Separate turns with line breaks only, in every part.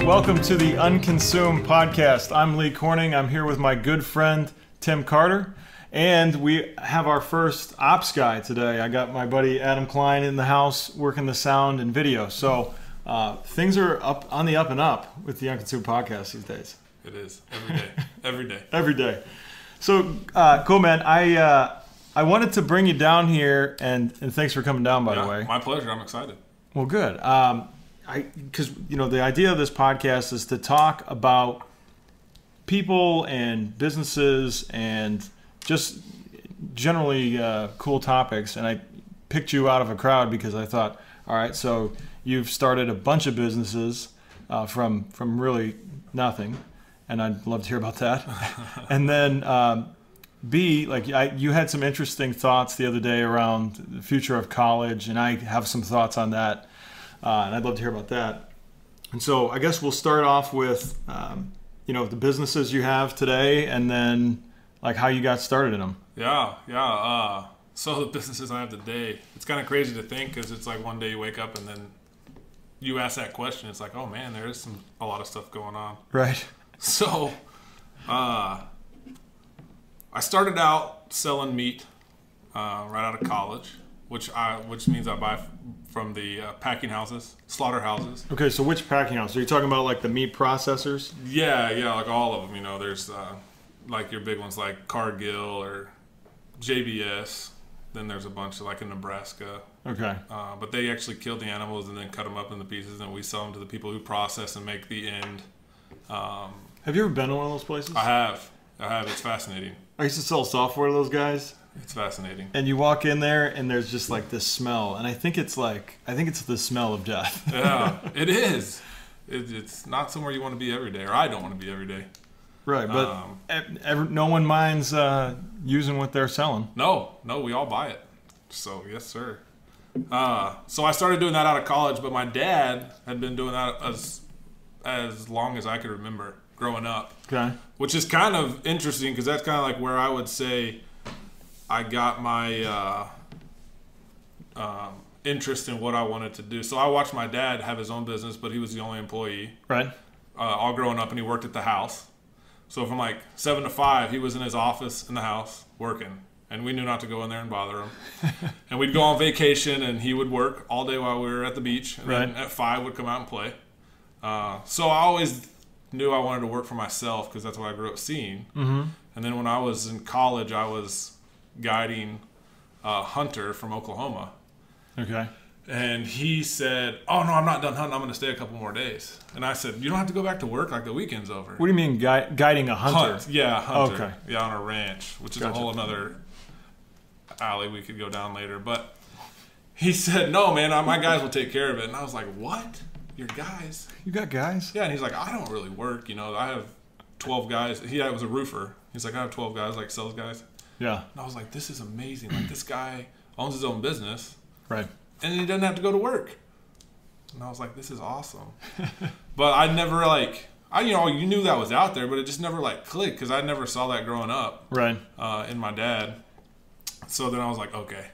welcome to the Unconsumed podcast. I'm Lee Corning. I'm here with my good friend Tim Carter, and we have our first ops guy today. I got my buddy Adam Klein in the house working the sound and video. So things are on the up and up with the Unconsumed podcast these days.
It is every day, every day,
every day. So cool, man. I wanted to bring you down here, and thanks for coming down, by the way.
My pleasure. I'm excited.
Well, good. Because the idea of this podcast is to talk about people and businesses and just generally cool topics. And I picked you out of a crowd because I thought, all right, so you've started a bunch of businesses from really nothing, and I'd love to hear about that. And then B, you had some interesting thoughts the other day around the future of college, and I have some thoughts on that. And I'd love to hear about that. And so I guess we'll start off with, the businesses you have today, and then how you got started in them.
Yeah. So the businesses I have today, it's kind of crazy to think, because it's like one day you wake up and then you ask that question. It's like, oh man, there is a lot of stuff going on.
Right.
So I started out selling meat right out of college, which means I buy from the packing houses, slaughterhouses.
Okay, so which packing house? Are you talking about the meat processors?
Yeah, like all of them. There's your big ones like Cargill or JBS. Then there's a bunch in Nebraska.
Okay.
But they actually kill the animals and then cut them up into pieces, and we sell them to the people who process and make the end.
Have you ever been to one of those places?
I have. It's fascinating.
I used to sell software to those guys.
It's fascinating.
And you walk in there, and there's just this smell, and I think it's the smell of death.
Yeah, it is. It's not somewhere you want to be every day, or I don't want to be every day.
Right, but no one minds using what they're selling.
No, we all buy it. So yes, sir. So I started doing that out of college, but my dad had been doing that as long as I could remember growing up.
Okay.
Which is kind of interesting, because that's kind of where I would say I got my interest in what I wanted to do. So I watched my dad have his own business, but he was the only employee.
Right.
All growing up, and he worked at the house. So from 7 to 5, he was in his office in the house working, and we knew not to go in there and bother him. And we'd go on vacation, and he would work all day while we were at the beach, and then at 5 would come out and play. So I always knew I wanted to work for myself, because that's what I grew up seeing.
Mm-hmm.
And then when I was in college, I was guiding Hunter from Oklahoma.
Okay.
And he said, oh, no, I'm not done hunting. I'm going to stay a couple more days. And I said, you don't have to go back to work. The weekend's over.
What do you mean guiding a hunter?
Hunter.
Okay.
Yeah, on a ranch, which is a whole another alley we could go down later. But he said, no, man, my guys will take care of it. And I was like, what? Your guys?
You got guys?
Yeah, and he's like, I don't really work. I have 12 guys. He was a roofer. He's like, I have 12 guys, sales guys.
Yeah.
And I was like, this is amazing. This guy owns his own business.
Right.
And he doesn't have to go to work. And I was like, this is awesome. But I never you knew that was out there, but it just never clicked, because I never saw that growing up.
Right.
In my dad. So then I was like, okay.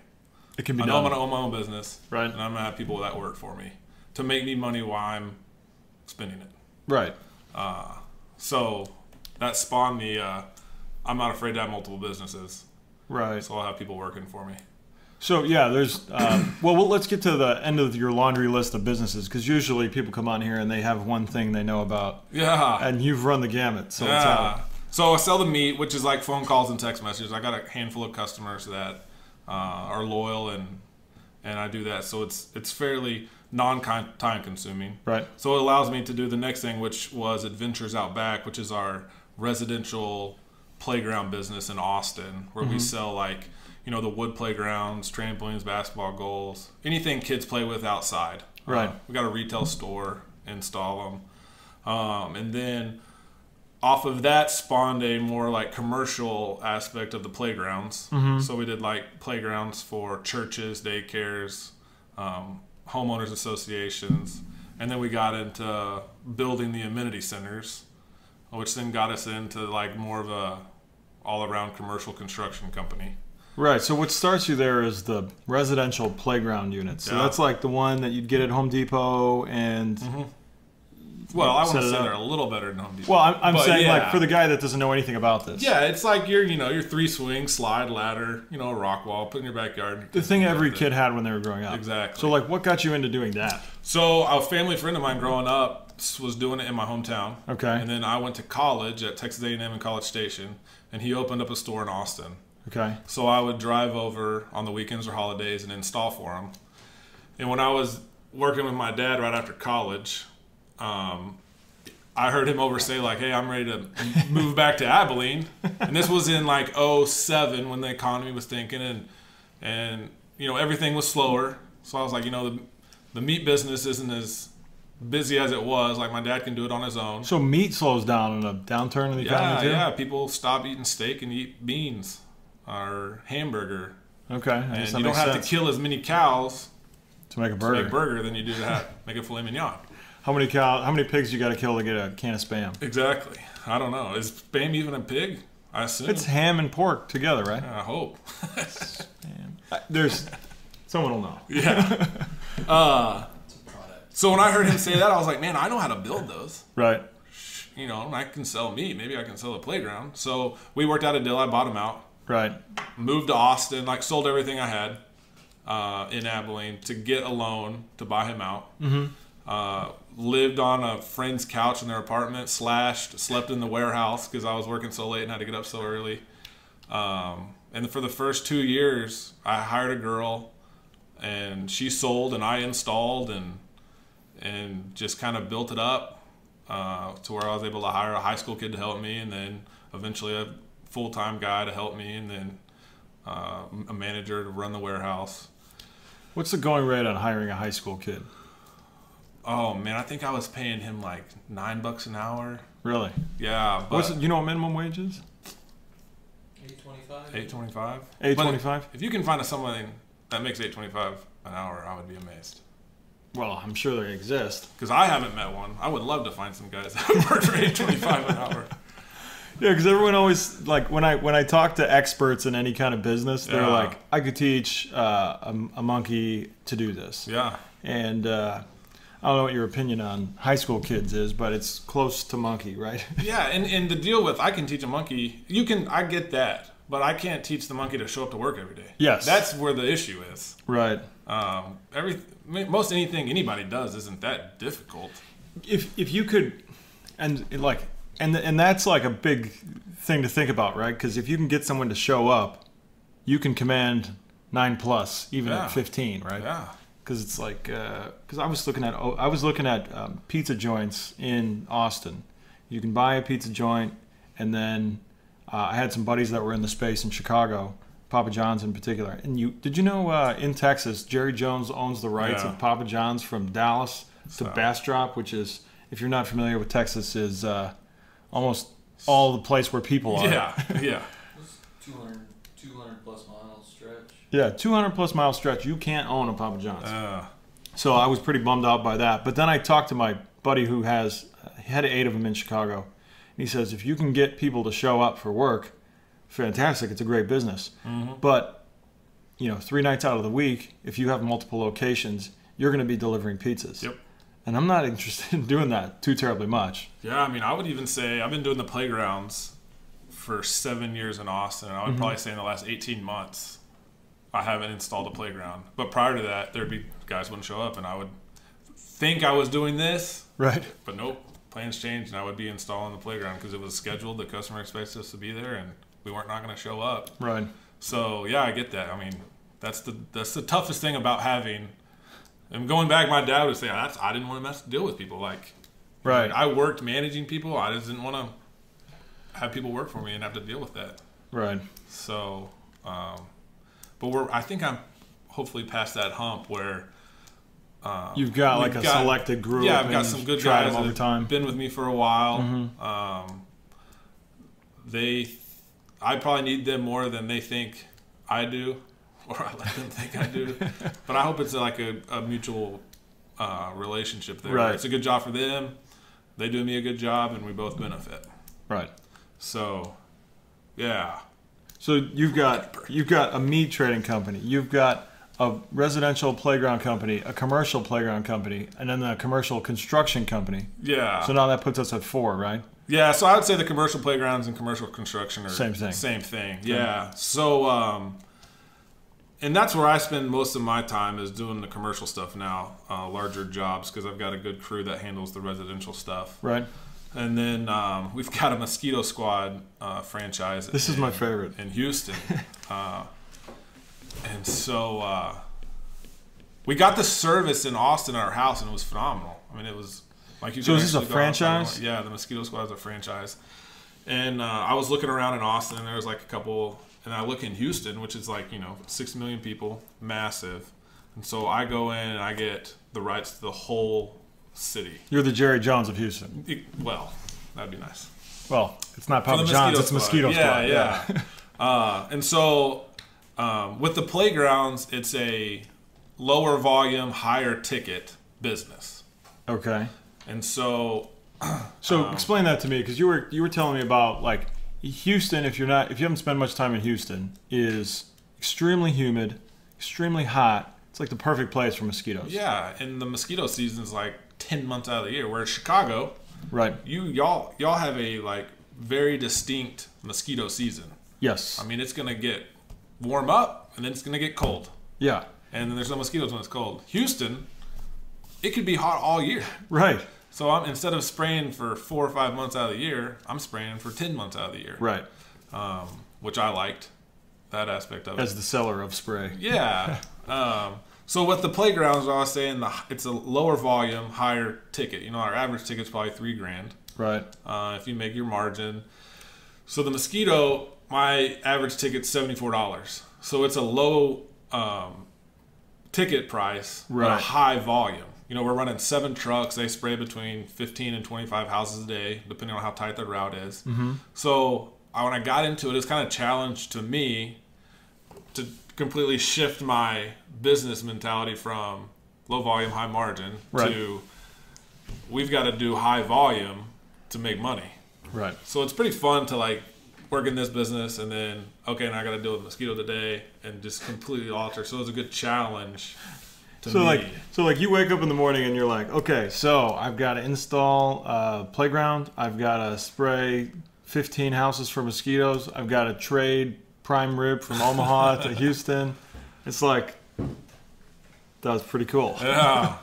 It can be done.
I'm going to own my own business.
Right.
And I'm going to have people that work for me to make me money while I'm spending it.
Right.
So that spawned the I'm not afraid to have multiple businesses.
Right.
So I'll have people working for me.
So yeah, there's well, let's get to the end of your laundry list of businesses, because usually people come on here and they have one thing they know about.
Yeah.
And you've run the gamut. So
yeah. So I sell the meat, which is phone calls and text messages. I got a handful of customers that are loyal, and I do that. So it's fairly non-time consuming.
Right.
So it allows me to do the next thing, which was Adventures Outback, which is our residential playground business in Austin, where we sell the wood playgrounds, trampolines, basketball goals, anything kids play with outside.
Right.
We got a retail store, install them. And then off of that spawned a more commercial aspect of the playgrounds.
Mm-hmm.
So we did playgrounds for churches, daycares, homeowners associations. And then we got into building the amenity centers, which then got us into more of a all-around commercial construction company.
Right. So what starts you there is the residential playground unit. So that's the one that you'd get at Home Depot, and
Well, I want
set
to
it
say
up?
they're a little better than Home Depot.
Well, I'm
But
saying
yeah.
like for the guy that doesn't know anything about this.
Yeah, it's like your 3-swing slide ladder, a rock wall, put in your backyard.
The thing every kid had when they were growing up.
Exactly.
So like, what got you into doing that?
So a family friend of mine growing up was doing it in my hometown.
Okay.
And then I went to college at Texas A&M in College Station, and he opened up a store in Austin.
Okay.
So I would drive over on the weekends or holidays and install for him. And when I was working with my dad right after college, I heard him over say like, "Hey, I'm ready to move back to Abilene," and this was in like '07 when the economy was thinking, and everything was slower. So I was like, the meat business isn't as busy as it was. Like my dad can do it on his own.
So meat slows down in a downturn in the economy too?
Yeah. People stop eating steak and eat beans or hamburger.
Okay.
And you don't have to kill as many cows
to make a
to
burger.
make burger than you do to make a filet mignon.
How many pigs you got to kill to get a can of Spam?
Exactly. I don't know. Is Spam even a pig? I assume.
It's ham and pork together, right?
I hope.
There's someone will know.
Yeah. So when I heard him say that, I was like, man, I know how to build those.
Right.
And I can sell meat. Maybe I can sell a playground. So we worked out a deal. I bought him out.
Right.
Moved to Austin. Sold everything I had in Abilene to get a loan to buy him out. Mm-hmm. Lived on a friend's couch in their apartment. Slept in the warehouse because I was working so late and had to get up so early. And for the first 2 years, I hired a girl, and she sold, and I installed, and just kind of built it up to where I was able to hire a high school kid to help me, and then eventually a full-time guy to help me, and then a manager to run the warehouse.
What's the going rate on hiring a high school kid?
Oh man, I think I was paying him like $9 an hour.
Really?
Yeah. But
You know what minimum wage is?
$8.25.
$8.25.
If you can find someone that makes $8.25 an hour, I would be amazed.
Well, I'm sure they exist.
Because I haven't met one. I would love to find some guys that work for $8.25 an hour.
Yeah, because everyone always when I talk to experts in any kind of business, they're like, I could teach a monkey to do this.
Yeah.
And I don't know what your opinion on high school kids is, but it's close to monkey, right?
Yeah, and the deal with I can teach a monkey, I get that, but I can't teach the monkey to show up to work every day.
Yes.
That's where the issue is.
Right.
Most anything anybody does isn't that difficult.
If you could, and that's like a big thing to think about, right? Because if you can get someone to show up, you can command 9+ even at 15, right?
Yeah.
Because it's like, because I was looking at pizza joints in Austin. You can buy a pizza joint, and then I had some buddies that were in the space in Chicago, Papa John's in particular. And did you know in Texas, Jerry Jones owns the rights of Papa John's from Dallas to Bastrop, which is, if you're not familiar with Texas, is almost all the place where people are.
Yeah, yeah.
200 plus mile stretch.
Yeah, 200+ mile stretch. You can't own a Papa John's. So I was pretty bummed out by that. But then I talked to my buddy who had 8 of them in Chicago. And he says, if you can get people to show up for work, fantastic. It's a great business. Mm-hmm. But, 3 nights out of the week, if you have multiple locations, you're going to be delivering pizzas.
Yep.
And I'm not interested in doing that too terribly much.
Yeah, I would even say I've been doing the playgrounds for 7 years in Austin, and I would probably say in the last 18 months I haven't installed a playground. But prior to that, there'd be guys wouldn't show up, and I would think I was doing this.
Right.
But nope, plans changed, and I would be installing the playground because it was scheduled. The customer expects us to be there, and we weren't not going to show up.
Right.
So yeah, I get that. That's the toughest thing about having. And going back, my dad would say, I didn't want to deal with people.
Right.
I worked managing people. I just didn't want to have people work for me and have to deal with that.
Right.
So, but I think I'm hopefully past that hump where
you've got a selected group.
Yeah, I've got some good guys that
over
have
time.
been with me for a while.
Mm-hmm.
I probably need them more than they think I do, or I let them think I do. But I hope it's like a mutual relationship there.
Right.
It's a good job for them. They do me a good job, and we both benefit.
Right.
So, yeah.
So you've got a meat trading company. You've got a residential playground company, a commercial playground company, and then a commercial construction company.
Yeah.
So now that puts us at 4, right?
Yeah, so I would say the commercial playgrounds and commercial construction are
same thing.
Same thing. Yeah. So, and that's where I spend most of my time is doing the commercial stuff now, larger jobs, because I've got a good crew that handles the residential stuff.
Right.
And then we've got a Mosquito Squad franchise.
This is my favorite.
In Houston. And so we got the service in Austin at our house, and it was phenomenal. I mean, it was like you.
So is this a franchise?
Yeah, the Mosquito Squad is a franchise. And I was looking around in Austin, and there was like a couple. And I look in Houston, which is like 6 million people, massive. And so I go in and I get the rights to the whole city.
You're the Jerry Jones of Houston.
Well, that'd be nice.
Well, it's not Papa John's, it's Mosquito Squad.
Yeah. And so with the playgrounds, it's a lower volume, higher ticket business.
Okay.
And so
explain that to me, because you were telling me about like Houston. If you haven't spent much time in Houston, is extremely humid, extremely hot. It's like the perfect place for mosquitoes.
Yeah, and the mosquito season is like 10 months out of the year. Whereas Chicago,
right?
Y'all have a like very distinct mosquito season.
Yes.
I mean, it's gonna get warm up and then it's gonna get cold.
Yeah.
And then there's no mosquitoes when it's cold. Houston, it could be hot all year.
Right.
So instead of spraying for 4 or 5 months out of the year, I'm spraying for 10 months out of the year.
Right.
Which I liked, that aspect of it.
As the seller of spray.
Yeah. So with the playgrounds, I was saying it's a lower volume, higher ticket. Our average ticket's probably $3,000.
Right.
If you make your margin. So the mosquito, my average ticket's $74. So it's a low ticket price, but a high volume. We're running 7 trucks. They spray between 15 and 25 houses a day, depending on how tight the route is. Mm-hmm. So when I got into it was kind of a challenge to me to completely shift my business mentality from low volume, high margin to we've got to do high volume to make money.
Right.
So it's pretty fun to like work in this business and then, okay, now I got to deal with mosquito today and just completely alter. So it's a good challenge. So you wake up in the morning and you're like, okay, so I've got to install a playground. I've got to spray 15 houses for mosquitoes. I've got to trade prime rib from Omaha to Houston. It's like, that was pretty cool. Yeah.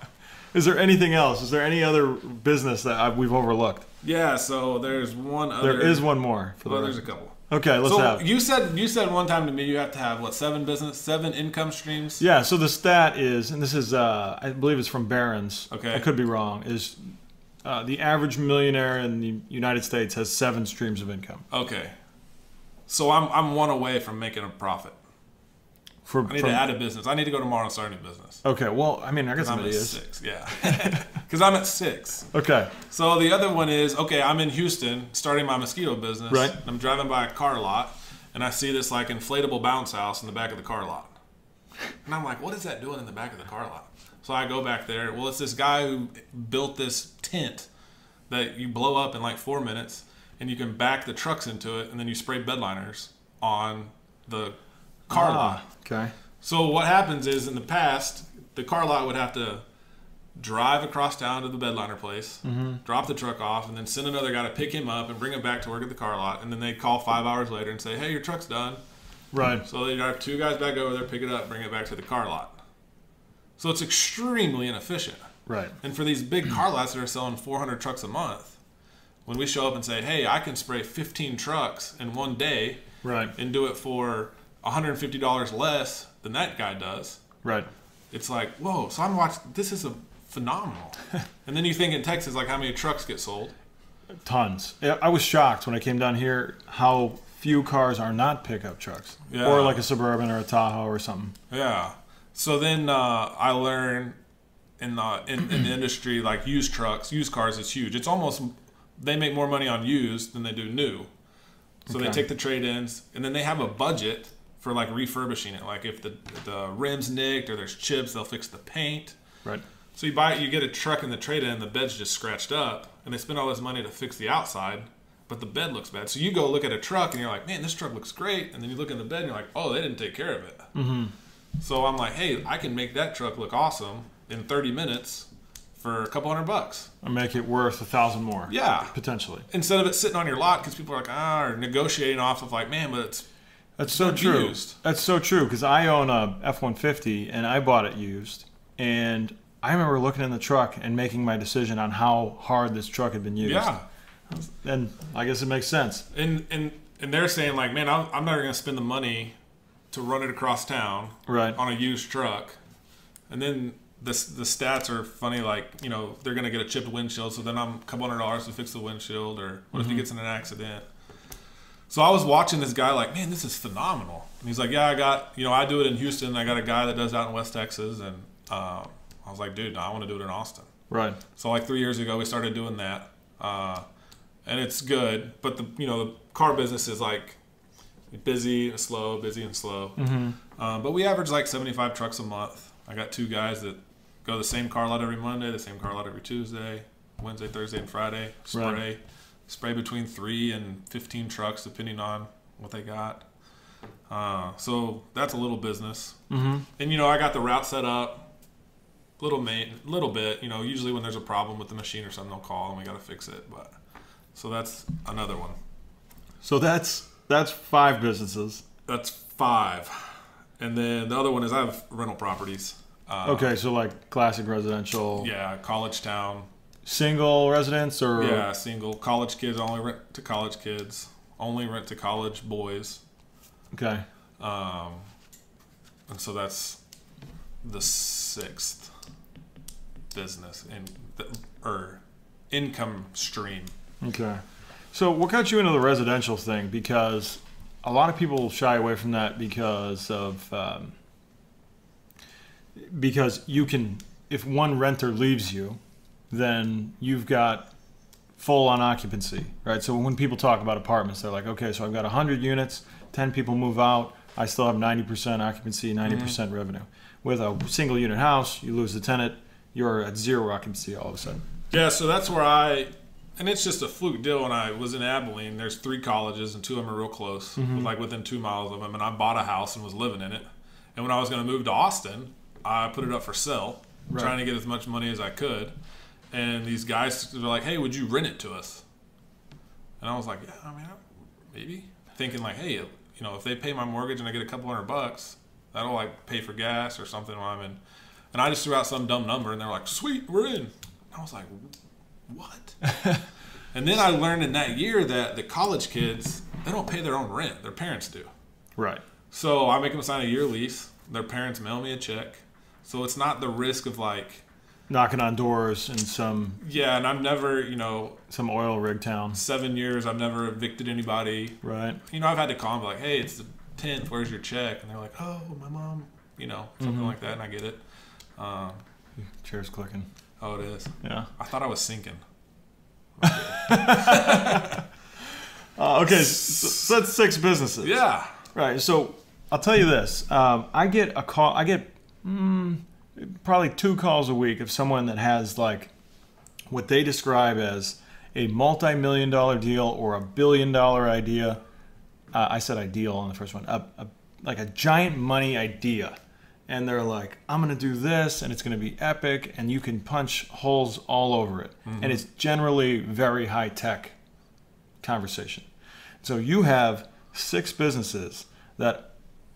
Is there anything else? Is there any other business that we've overlooked?
Yeah, so there's one other.
There is one more.
There's a couple.
Okay, let's have.
You said one time to me you have to have 7 income streams?
Yeah, so the stat is, and this is I believe it's from Barron's.
Okay.
I could be wrong. Is the average millionaire in the United States has 7 streams of income.
Okay. So I'm one away from making a profit. I need to add a business. I need to go tomorrow and start a new business.
Okay, well, I mean, I got some ideas.
6, yeah. Because I'm at 6.
Okay.
So the other one is, okay, I'm in Houston starting my mosquito business.
Right.
I'm driving by a car lot, and I see this like inflatable bounce house in the back of the car lot. And I'm like, what is that doing in the back of the car lot? So I go back there. Well, it's this guy who built this tent that you blow up in like 4 minutes, and you can back the trucks into it, and then you spray bed liners on the car lot.
Okay.
So what happens is in the past, the car lot would have to drive across town to the bedliner place, drop the truck off, and then send another guy to pick him up and bring him back to work at the car lot. And then they call 5 hours later and say, hey, your truck's done.
Right.
So they drive 2 guys back over there, pick it up, bring it back to the car lot. So it's extremely inefficient.
Right.
And for these big car lots that are selling 400 trucks a month, when we show up and say, hey, I can spray 15 trucks in one day and do it for $150 less than that guy does.
Right.
It's like, whoa, so I'm watching, this is phenomenal. And then you think in Texas, like how many trucks get sold?
Tons. I was shocked when I came down here how few cars are not pickup trucks. Yeah. Or like a Suburban or a Tahoe or something.
Yeah. So then I learned in the industry, like used cars is huge. It's almost, they make more money on used than they do new. So they take the trade-ins, and then they have a budget for like refurbishing it. Like if the rim's nicked or there's chips, they'll fix the paint.
Right.
So you buy it, you get a truck in the trade-in, and the bed's just scratched up, and they spend all this money to fix the outside, but the bed looks bad. So you go look at a truck, and you're like, man, this truck looks great. And then you look in the bed, and you're like, oh, they didn't take care of it. Mm-hmm. So I'm like, hey, I can make that truck look awesome in 30 minutes for a couple $100.
And make it worth $1,000 more.
Yeah.
Potentially.
Instead of it sitting on your lot because people are like, or negotiating off of like, man, but
that's so true.
used.
That's so true because I own a F-150 and I bought it used. And I remember looking in the truck and making my decision on how hard this truck had been used.
Yeah.
And I guess it makes sense.
And they're saying like, man, I'm never going to spend the money to run it across town on a used truck. And then the stats are funny, like, you know, they're going to get a chipped windshield, so then I'm a couple $100 to fix the windshield, or what if he gets in an accident? So I was watching this guy like, man, this is phenomenal. And he's like, yeah, I do it in Houston. I got a guy that does it out in West Texas. And I was like, dude, no, I want to do it in Austin.
Right.
So like 3 years ago, we started doing that. And it's good, but the car business is like busy and slow. But we average like 75 trucks a month. I got 2 guys that go the same car lot every Monday, the same car lot every Tuesday, Wednesday, Thursday, and Friday. Spray between 3 and 15 trucks depending on what they got. So that's a little business. And I got the route set up, little bit. Usually when there's a problem with the machine or something, they'll call and we got to fix it. But so that's another one.
So that's 5 businesses.
That's 5. And then the other one is I have rental properties.
Okay, so like classic residential.
Yeah, college town.
Single residence or?
Yeah, single. College kids, only rent to college kids. Only rent to college boys.
Okay.
And so that's the 6th business or income stream.
Okay. So what got you into the residential thing? Because a lot of people shy away from that because you can, if one renter leaves you, then you've got full on occupancy, right? So when people talk about apartments, they're like, okay, so I've got 100 units, 10 people move out, I still have 90% occupancy, 90% revenue. With a single unit house, you lose the tenant, you're at 0 occupancy all of a sudden.
Yeah, so that's where and it's just a fluke deal. When I was in Abilene, there's 3 colleges and 2 of them are real close, like within 2 miles of them, and I bought a house and was living in it. And when I was going to move to Austin, I put it up for sale, trying to get as much money as I could. And these guys were like, hey, would you rent it to us? And I was like, yeah, I mean, maybe. Thinking like, hey, if they pay my mortgage and I get a couple $100, that'll like pay for gas or something while I'm in. And I just threw out some dumb number and they're like, sweet, we're in. And I was like, what? And then I learned in that year that the college kids, they don't pay their own rent. Their parents do.
Right.
So I make them sign a year lease. Their parents mail me a check. So it's not the risk of like
knocking on doors in some...
Yeah, and I've never,
some oil rig town.
7 years, I've never evicted anybody.
Right.
I've had to call them like, hey, it's the 10th, where's your check? And they're like, oh, my mom, something like that, and I get it.
Chair's clicking.
Oh, it is?
Yeah.
I thought I was sinking.
Okay, so that's 6 businesses.
Yeah.
Right, so I'll tell you this. I get a call, probably 2 calls a week of someone that has like what they describe as a multi-million-dollar deal or $1 billion idea. I said ideal on the first one. Like a giant money idea. And they're like, I'm going to do this, and it's going to be epic, and you can punch holes all over it. And it's generally very high-tech conversation. So you have 6 businesses that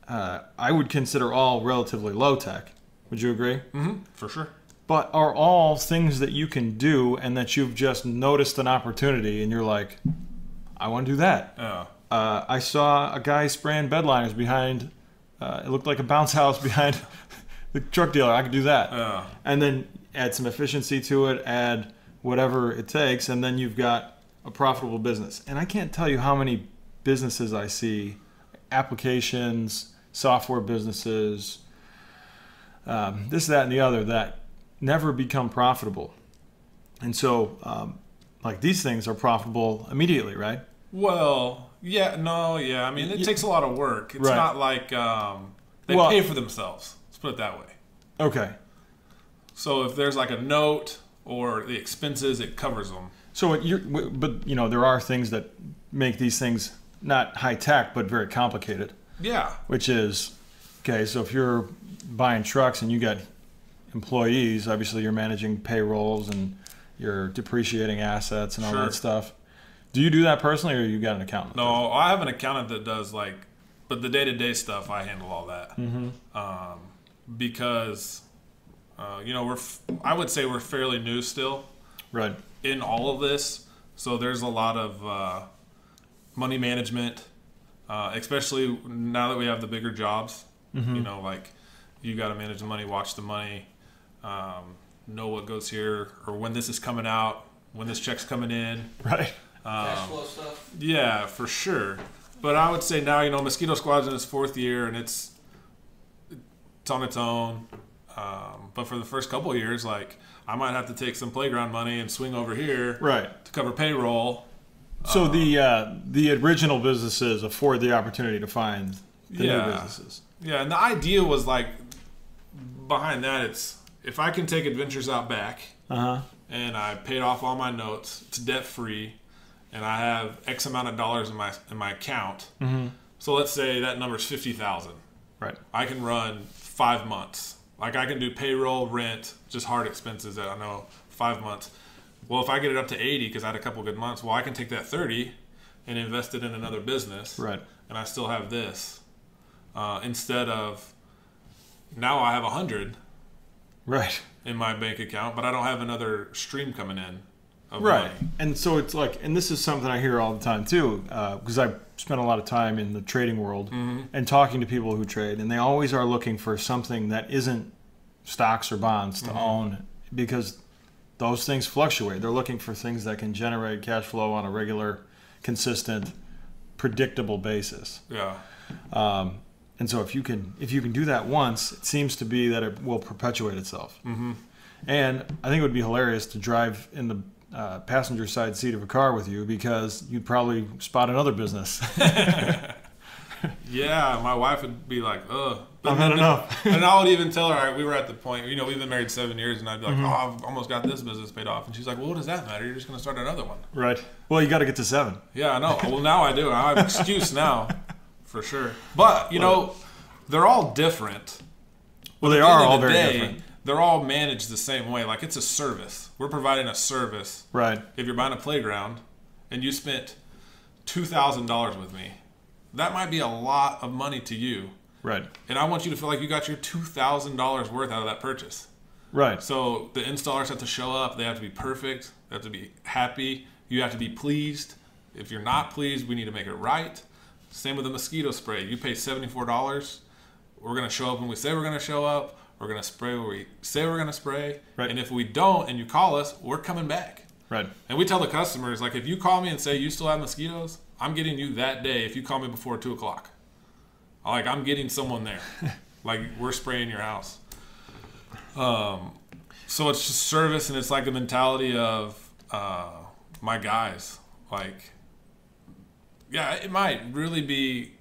I would consider all relatively low-tech. Would you agree?
Mm-hmm, for sure.
But are all things that you can do and that you've just noticed an opportunity, and you're like, I want to do that.
Yeah.
I saw a guy spraying bedliners behind... it looked like a bounce house behind the truck dealer. I could do that.
Yeah.
And then add some efficiency to it, add whatever it takes, and then you've got a profitable business. And I can't tell you how many businesses I see, applications, software businesses, this, that, and the other, that never become profitable. And so, like, these things are profitable immediately, right?
Well... I mean, it takes a lot of work. It's not like they pay for themselves. Let's put it that way.
Okay.
So if there's like a note or the expenses, it covers them.
So, but there are things that make these things not high tech, but very complicated.
Yeah.
Which is, okay, so if you're buying trucks and you got employees, obviously you're managing payrolls and you're depreciating assets and all that stuff. Do you do that personally, or you got an accountant?
No, I have an accountant that does but the day-to-day stuff, I handle all that. Because, I would say we're fairly new still.
Right.
In all of this. So there's a lot of money management, especially now that we have the bigger jobs. You got to manage the money, watch the money, know what goes here, or when this is coming out, when this check's coming in.
Right.
Cash flow stuff.
Yeah, for sure. But I would say now, Mosquito Squad's in its 4th year, and it's on its own. But for the first couple of years, I might have to take some playground money and swing over here to cover payroll.
So the original businesses afford the opportunity to find the new businesses.
Yeah, and the idea was behind that, it's if I can take Adventures Outback and I paid off all my notes, it's debt free, and I have X amount of dollars in my account. So let's say that number's $50,000.
Right.
I can run 5 months. I can do payroll, rent, just hard expenses that I know 5 months. Well, if I get it up to 80 because I had a couple good months, I can take that 30 and invest it in another business.
Right.
And I still have this. Instead of now I have 100 in my bank account, but I don't have another stream coming in of money.
And so it's and this is something I hear all the time too, because I spent a lot of time in the trading world and talking to people who trade, and they always are looking for something that isn't stocks or bonds to own, because those things fluctuate. They're looking for things that can generate cash flow on a regular, consistent, predictable basis.
Yeah.
And so if you can do that once, it seems to be that it will perpetuate itself. And I think it would be hilarious to drive in the passenger side seat of a car with you, because you'd probably spot another business.
Yeah, my wife would be like, ugh.
I've had enough.
And I would even tell her, we were at the point, we've been married 7 years, and I'd be like, I've almost got this business paid off. And she's like, well, what does that matter? You're just going to start another one.
Right. Well, you got to get to 7.
Yeah, I know. Well, now I do. I have an excuse now, for sure. But, they're all different.
Well, they are all very different.
They're all managed the same way. It's a service. We're providing a service.
Right. If
you're buying a playground and you spent $2,000 with me, that might be a lot of money to you.
Right.
And I want you to feel like you got your $2,000 worth out of that purchase.
Right.
So the installers have to show up. They have to be perfect. They have to be happy. You have to be pleased. If you're not pleased, we need to make it right. Same with the mosquito spray. You pay $74. We're going to show up when we say we're going to show up. We're going to spray where we say we're going to spray.
Right.
And if we don't and you call us, we're coming back.
Right.
And we tell the customers, if you call me and say you still have mosquitoes, I'm getting you that day if you call me before 2 o'clock. I'm getting someone there. We're spraying your house. So it's just service, and it's the mentality of my guys. It might really be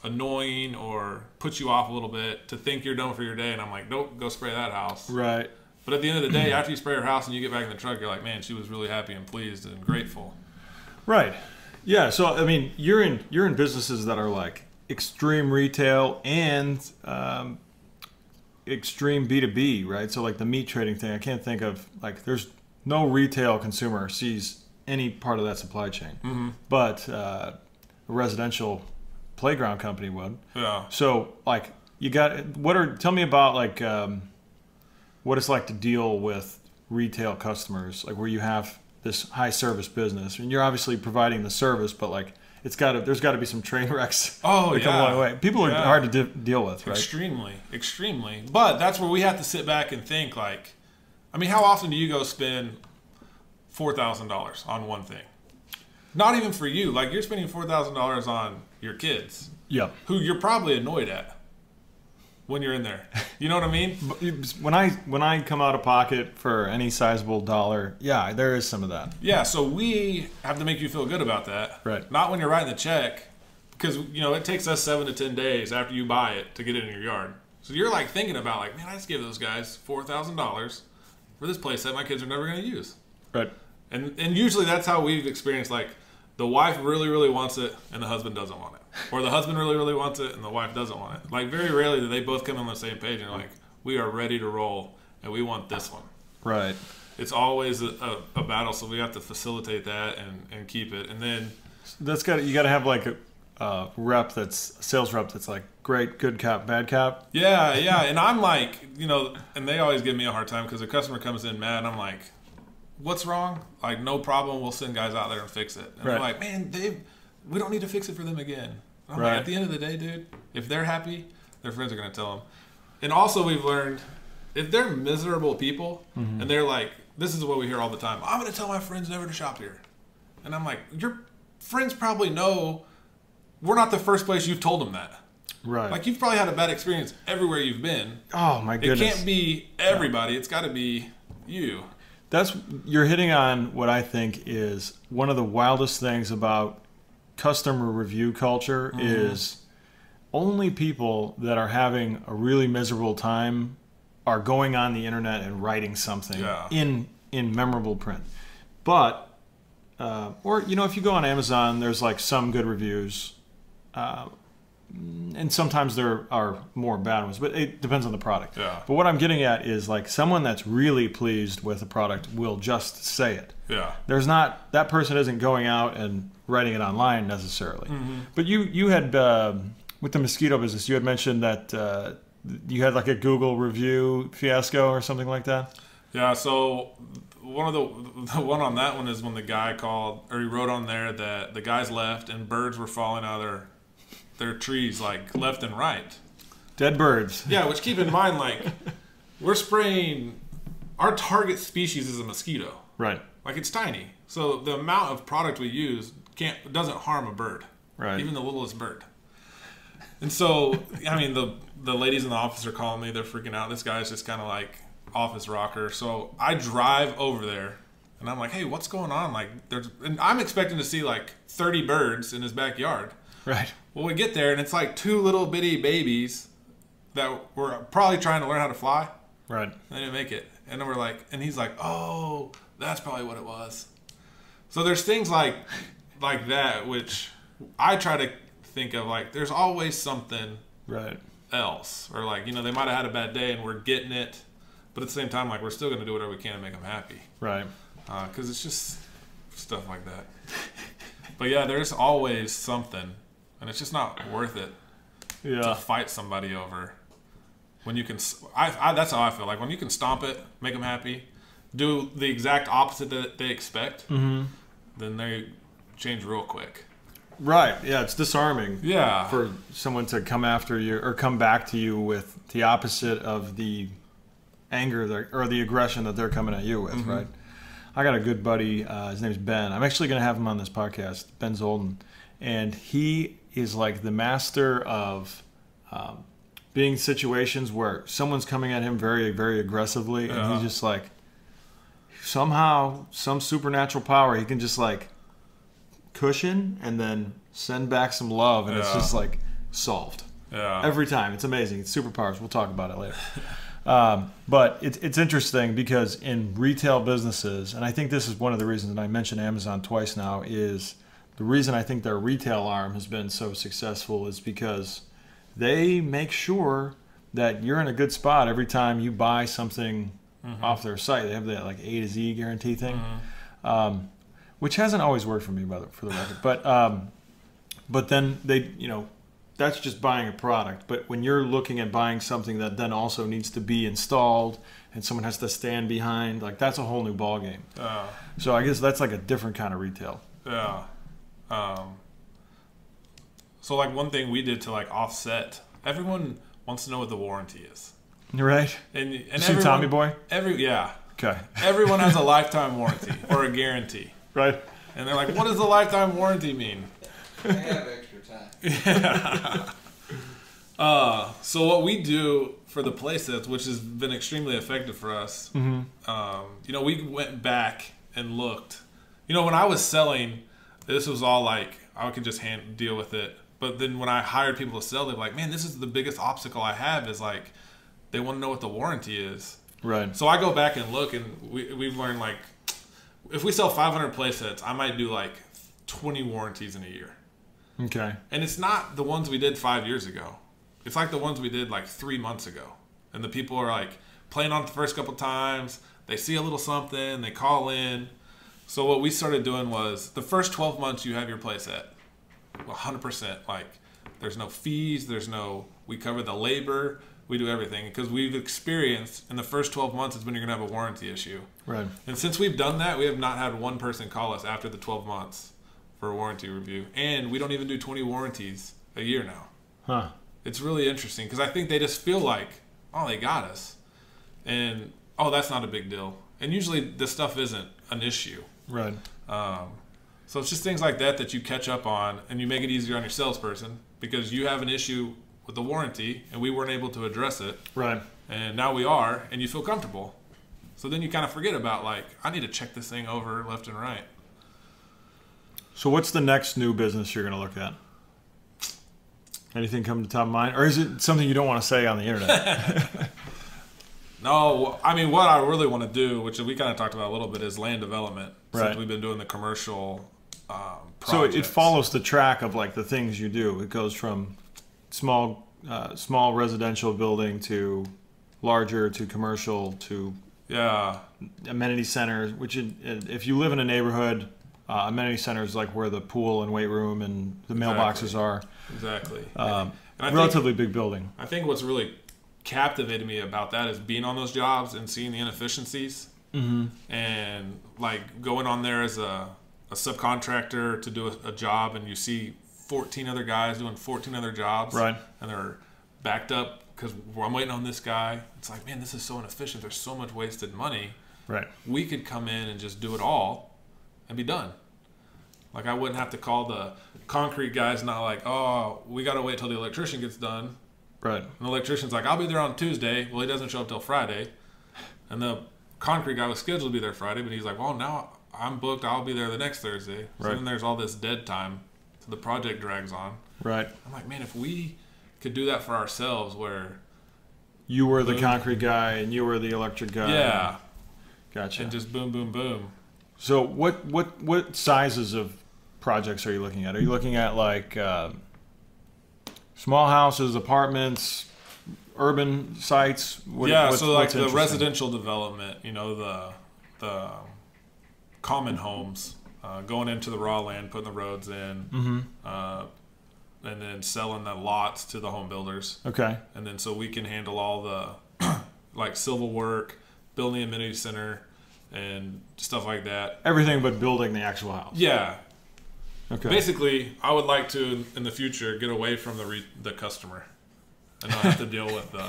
annoying or put you off a little bit to think you're done for your day, and I'm like, nope, go spray that house.
Right.
But at the end of the day, after you spray her house and you get back in the truck, you're like, man, she was really happy and pleased and grateful.
Right. Yeah. So you're in businesses that are extreme retail and extreme B2B, right? So the meat trading thing, I can't think of there's no retail consumer sees any part of that supply chain, but a residential playground company would.
Yeah.
So tell me about what it's like to deal with retail customers, where you have this high service business, and you're obviously providing the service, but there's got to be some train wrecks.
Oh,
that come along the way. People are hard to deal with, right?
Extremely. But that's where we have to sit back and think how often do you go spend $4,000 on one thing? Not even for you. You're spending $4,000 on your kids.
Yeah.
Who you're probably annoyed at when you're in there. You know what I mean?
When I come out of pocket for any sizable dollar, yeah, there is some of that.
Yeah, so we have to make you feel good about that.
Right.
Not when you're writing the check, because it takes us 7 to 10 days after you buy it to get it in your yard. So you're thinking about man, I just gave those guys $4,000 for this place that my kids are never going to use.
Right.
And usually that's how we've experienced the wife really, really wants it and the husband doesn't want it. Or the husband really, really wants it and the wife doesn't want it. Like, very rarely do they both come on the same page and like, we are ready to roll and we want this one.
Right.
It's always a battle, so we have to facilitate that and keep it. And then
you got to have like a sales rep that's like great, good cop, bad cop.
Yeah. And I'm like, and they always give me a hard time because the customer comes in mad and I'm like, what's wrong? Like, no problem. We'll send guys out there and fix it. And they're like, man, we don't need to fix it for them again. And I'm like, at the end of the day, dude, if they're happy, their friends are going to tell them. And also we've learned, if they're miserable people and they're like, this is what we hear all the time, I'm going to tell my friends never to shop here. And I'm like, your friends probably know we're not the first place you've told them that.
Right.
Like, you've probably had a bad experience everywhere you've been.
Oh, my goodness.
It can't be everybody. It's got to be you.
You're hitting on what I think is one of the wildest things about customer review culture is only people that are having a really miserable time are going on the internet and writing something in memorable print. But, or, if you go on Amazon, there's like some good reviews. And sometimes there are more bad ones, but it depends on the product.
Yeah.
But what I'm getting at is like someone that's really pleased with the product will just say it.
Yeah.
That person isn't going out and writing it online necessarily. But you had, with the mosquito business, you had mentioned that you had like a Google review fiasco or something like that.
Yeah. So one of the one on that one is when the guy called, or he wrote on there that the guys left and birds were falling out of their trees like left and right.
Dead birds.
Yeah, which, keep in mind, like, we're spraying, our target species is a mosquito.
Right.
Like, it's tiny. So the amount of product we use doesn't harm a bird.
Right.
Even the littlest bird. And so, I mean, the ladies in the office are calling me, they're freaking out. This guy's just kind of like office rocker. So I drive over there and I'm like, hey, what's going on? Like, and I'm expecting to see like 30 birds in his backyard.
Right.
Well, we get there and it's like two little bitty babies that were probably trying to learn how to fly.
Right.
They didn't make it. And then we're like, and he's like, oh, that's probably what it was. So there's things like that, which I try to think of, like, there's always something else. Or like, they might have had a bad day and we're getting it. But at the same time, like, we're still going to do whatever we can to make them happy.
Right.
Because it's just stuff like that. But yeah, there's always something. And it's just not worth it to fight somebody over. When you can, that's how I feel. Like, when you can stomp it, make them happy, do the exact opposite that they expect, then they change real quick.
Right. Yeah, it's disarming.
Yeah.
For someone to come after you or come back to you with the opposite of the anger or the aggression that they're coming at you with, right? I got a good buddy. His name's Ben. I'm actually going to have him on this podcast, Ben Zolden. And he is like the master of being in situations where someone's coming at him very, very aggressively. And he's just like, somehow, some supernatural power, he can just like cushion and then send back some love. And it's just like solved. Yeah. Every time. It's amazing. It's superpowers. We'll talk about it later. But it's interesting because in retail businesses, and I think this is one of the reasons that I mentioned Amazon twice now, is the reason I think their retail arm has been so successful is because they make sure that you're in a good spot every time you buy something off their site. They have that like A to Z guarantee thing, which hasn't always worked for me, for the record. But then they, that's just buying a product. But when you're looking at buying something that then also needs to be installed and someone has to stand behind, like, that's a whole new ballgame. So I guess that's like a different kind of retail.
Yeah. So like one thing we did to like offset, everyone wants to know what the warranty is.
Right.
And
see Tommy Boy?
Okay. Everyone has a lifetime warranty or a guarantee.
Right.
And they're like, what does the lifetime warranty mean?
I have extra time.
Yeah. So what we do for the play sets, which has been extremely effective for us, we went back and looked. When I was selling, this was all like, I could just deal with it. But then when I hired people to sell, they're like, man, this is the biggest obstacle I have is like, they want to know what the warranty is.
Right.
So I go back and look, and we've learned like, if we sell 500 play sets, I might do like 20 warranties in a year.
Okay.
And it's not the ones we did 5 years ago. It's like the ones we did like 3 months ago. And the people are like playing on it the first couple times. They see a little something. They call in. So what we started doing was the first 12 months you have your place at 100%. Like there's no fees. We cover the labor. We do everything because we've experienced in the first 12 months it's when you're going to have a warranty issue.
Right.
And since we've done that, we have not had one person call us after the 12 months for a warranty review. And we don't even do 20 warranties a year now.
Huh.
It's really interesting because I think they just feel like, oh, they got us. And, oh, that's not a big deal. And usually this stuff isn't an issue.
Right.
So it's just things like that you catch up on and you make it easier on your salesperson because you have an issue with the warranty and we weren't able to address it.
Right.
And now we are, and you feel comfortable. So then you kind of forget about like, I need to check this thing over left and right.
So what's the next new business you're going to look at? Anything come to top of mind? Or is it something you don't want to say on the internet?
No, I mean, what I really want to do, which we kind of talked about a little bit, is land development.
Right.
Since we've been doing the commercial
So
projects.
it follows the track of like the things you do. It goes from small residential building to larger to commercial to amenity centers. Which if you live in a neighborhood, amenity center is like where the pool and weight room and the mailboxes are.
Exactly.
And
I
relatively big building.
I think what's really captivated me about that is being on those jobs and seeing the inefficiencies, and like going on there as a subcontractor to do a job, and you see 14 other guys doing 14 other jobs,
right?
And they're backed up because I'm waiting on this guy. It's like, man, this is so inefficient. There's so much wasted money.
Right.
We could come in and just do it all and be done. Like I wouldn't have to call the concrete guys, not like, oh, we got to wait till the electrician gets done.
Right.
And the electrician's like, I'll be there on Tuesday. Well, he doesn't show up till Friday. And the concrete guy was scheduled to be there Friday, but he's like, well, now I'm booked. I'll be there the next Thursday. So
right.
then there's all this dead time. So the project drags on.
Right.
I'm like, man, if we could do that for ourselves where...
You were the concrete guy and you were the electric guy.
Yeah.
Gotcha.
And just boom, boom, boom.
So what sizes of projects are you looking at? Are you looking at like... small houses, apartments, urban sites.
So like the residential development, you know, the common homes, going into the raw land, putting the roads in, and then selling the lots to the home builders.
Okay.
And then so we can handle all the like civil work, building a amenity center, and stuff like that.
Everything but building the actual house.
Yeah.
Okay.
Basically, I would like to, in the future, get away from the customer and not have to deal with the...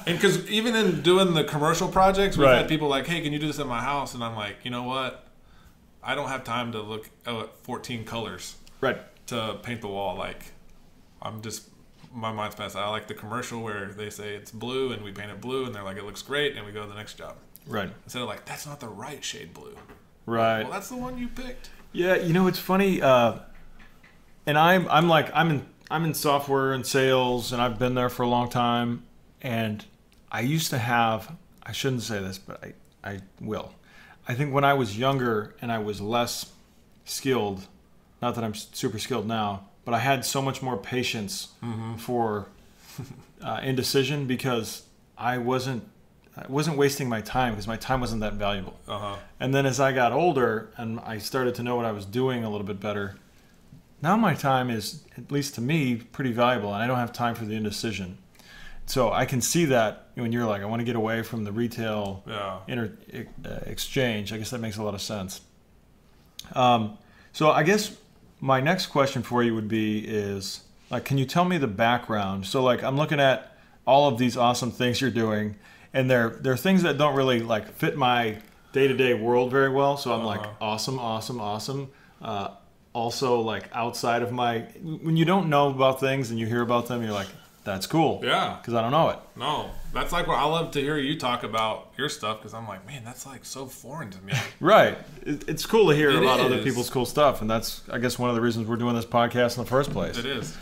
And because even in doing the commercial projects, we've had people like, hey, can you do this at my house? And I'm like, you know what? I don't have time to look at 14 colors to paint the wall. Like, my mind's past. I like the commercial where they say it's blue and we paint it blue and they're like, it looks great, and we go to the next job. Right. Instead of like, that's not the right shade blue.
Right.
Well, that's the one you picked.
Yeah, you know, it's funny, and I'm in software and sales, and I've been there for a long time, and I used to have, I shouldn't say this, but I will. I think when I was younger and I was less skilled, not that I'm super skilled now, but I had so much more patience for indecision because I wasn't wasting my time because my time wasn't that valuable. And then as I got older and I started to know what I was doing a little bit better, now my time is, at least to me, pretty valuable, and I don't have time for the indecision. So I can see that when you're like, I want to get away from the retail exchange. I guess that makes a lot of sense. So I guess my next question for you would be is, like, can you tell me the background? So like, I'm looking at all of these awesome things you're doing, and they're things that don't really like fit my day-to-day world very well. So I'm like, awesome. Also, like outside of when you don't know about things and you hear about them, you're like, that's cool. Yeah. Because I don't know it.
No, that's like what I love to hear you talk about your stuff, because I'm like, man, that's like so foreign to me.
Right. It's cool to hear about other people's cool stuff, and that's, I guess, one of the reasons we're doing this podcast in the first place.
It is.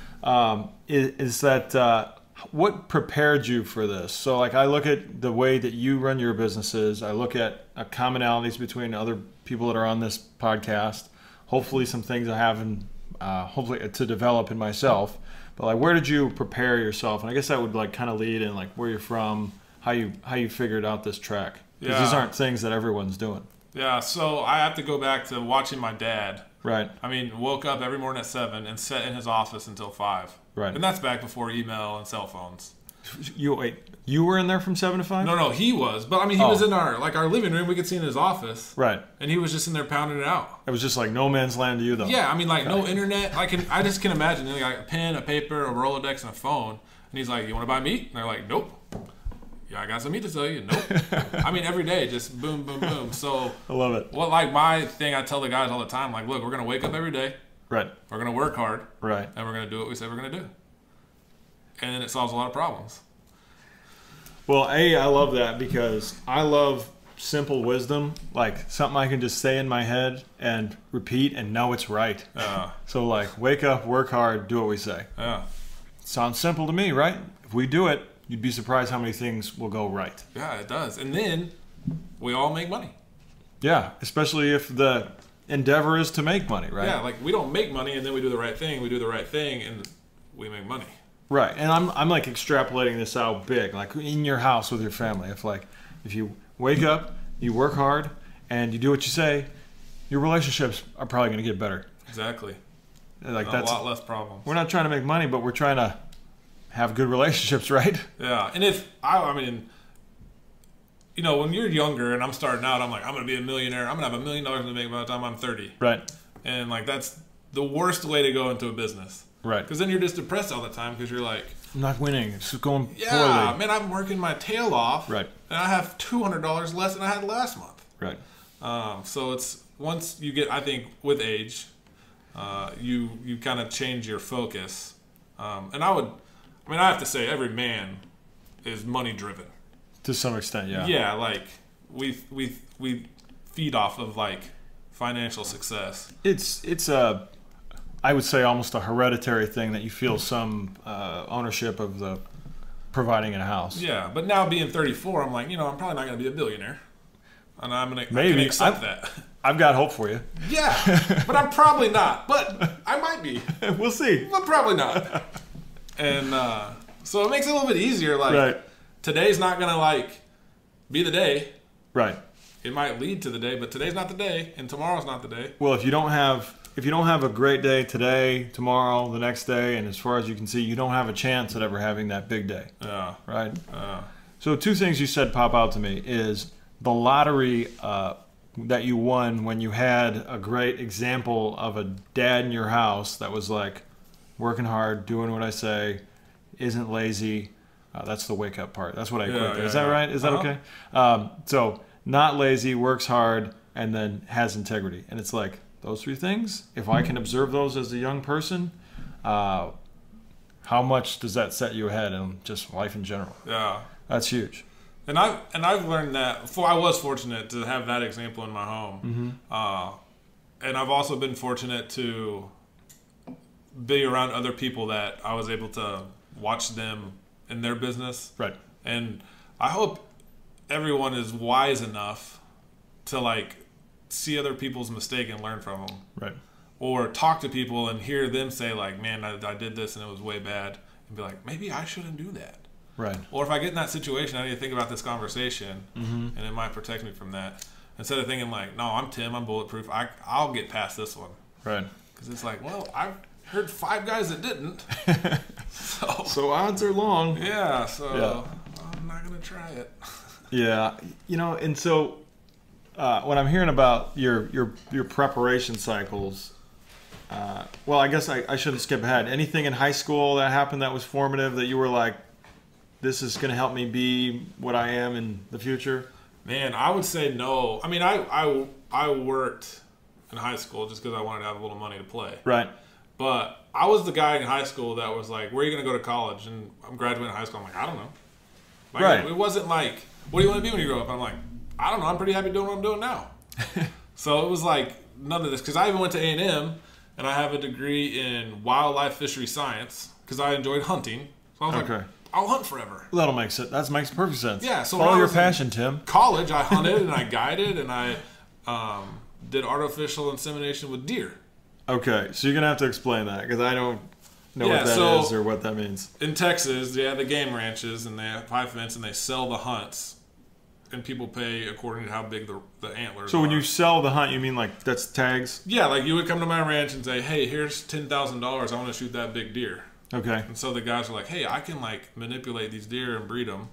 Is that what prepared you for this? So, like, I look at the way that you run your businesses. I look at commonalities between other people that are on this podcast. hopefully some things I haven't, hopefully to develop in myself. But like, where did you prepare yourself? And I guess that would like kind of lead in like where you're from, how you figured out this track. Because these aren't things that everyone's doing.
Yeah, so I have to go back to watching my dad.
Right.
I mean, woke up every morning at 7 and sat in his office until 5.
Right.
And that's back before email and cell phones.
You were in there from 7 to 5?
No, he was. But I mean, he was in our living room. We could see in his office.
Right.
And he was just in there pounding it out.
It was just like no man's land to you, though.
Yeah, I mean, like no internet. I just can imagine like a pen, a paper, a Rolodex, and a phone. And he's like, "You want to buy meat?" And they're like, "Nope." "Yeah, I got some meat to sell you." "Nope." I mean, every day, just boom, boom, boom. So
I love it.
Well, like my thing, I tell the guys all the time, like, look, we're gonna wake up every day.
Right.
We're gonna work hard.
Right.
And we're gonna do what we say we're gonna do. And then it solves a lot of problems.
Well, I love that because I love simple wisdom, like something I can just say in my head and repeat and know it's right. So like, wake up, work hard, do what we say.
Yeah.
Sounds simple to me, right? If we do it, you'd be surprised how many things will go right.
Yeah, it does. And then we all make money.
Yeah, especially if the endeavor is to make money, right?
Yeah, like we don't make money and then we do the right thing. We do the right thing and we make money.
Right, and I'm like extrapolating this out big, like in your house with your family. If you wake up, you work hard, and you do what you say, your relationships are probably going to get better.
Exactly.
Like
that's a lot less problems.
We're not trying to make money, but we're trying to have good relationships, right?
Yeah, and I mean, you know, when you're younger and I'm starting out, I'm like, I'm going to be a millionaire. I'm going to have $1 million to make by the time I'm 30.
Right.
And like that's the worst way to go into a business.
Right.
Because then you're just depressed all the time because you're like,
I'm not winning. It's just going
yeah,
poorly.
man, I'm working my tail off.
Right.
And I have $200 less than I had last month.
Right.
So it's once you get, I think, with age, you kind of change your focus. And I have to say, every man is money driven.
To some extent, yeah.
Yeah, like we feed off of like financial success.
It's a, I would say, almost a hereditary thing that you feel some ownership of the providing in a house.
Yeah, but now being 34, I'm like, I'm probably not going to be a billionaire, and I can
Maybe
accept that.
I've got hope for you.
Yeah, but I'm probably not. But I might be.
We'll see.
But probably not. And so it makes it a little bit easier. Like
right.
Today's not going to like be the day.
Right.
It might lead to the day, but today's not the day, and tomorrow's not the day.
Well, if you don't have a great day today, tomorrow, the next day, and as far as you can see, you don't have a chance at ever having that big day.
Yeah.
Right? So 2 things you said pop out to me is the lottery that you won when you had a great example of a dad in your house that was like working hard, doing what I say, isn't lazy. That's the wake up part. That's what I equipped. Is that right? Is that okay? So not lazy, works hard, and then has integrity. And it's like, those 3 things, if I can observe those as a young person, how much does that set you ahead in just life in general?
Yeah.
That's huge.
And I've learned that. I was fortunate to have that example in my home. Mm-hmm. And I've also been fortunate to be around other people that I was able to watch them in their business.
Right.
And I hope everyone is wise enough to like see other people's mistake and learn from them.
Right.
Or talk to people and hear them say like, man, I did this and it was way bad. And be like, maybe I shouldn't do that.
Right.
Or if I get in that situation, I need to think about this conversation, and it might protect me from that. Instead of thinking like, no, I'm Tim, I'm bulletproof, I'll get past this one.
Right.
Because it's like, well, I've heard 5 guys that didn't.
So odds are long.
Yeah, so I'm not going to try it.
Yeah. And so when I'm hearing about your preparation cycles, well, I guess I shouldn't skip ahead. Anything in high school that happened that was formative that you were like, this is going to help me be what I am in the future?
Man, I would say no. I mean, I worked in high school just because I wanted to have a little money to play.
Right.
But I was the guy in high school that was like, where are you going to go to college? And I'm graduating high school. I'm like, I don't know. Like,
right.
It wasn't like, what do you want to be when you grow up? I'm like, I don't know. I'm pretty happy doing what I'm doing now. So it was like none of this. Because I even went to A&M, and I have a degree in wildlife fishery science because I enjoyed hunting. So I was like, I'll hunt forever.
That'll make sense. That makes perfect sense.
Yeah. So
follow your passion, Tim.
College, I hunted and I guided and I did artificial insemination with deer.
Okay, so you're gonna have to explain that because I don't know what that is or what that means.
In Texas, they have the game ranches and they have 5 events and they sell the hunts, and people pay according to how big the antlers are.
So when you sell the hunt, you mean like that's tags?
Yeah, like you would come to my ranch and say, "Hey, here's $10,000. I want to shoot that big deer."
Okay.
And so the guys are like, "Hey, I can like manipulate these deer and breed them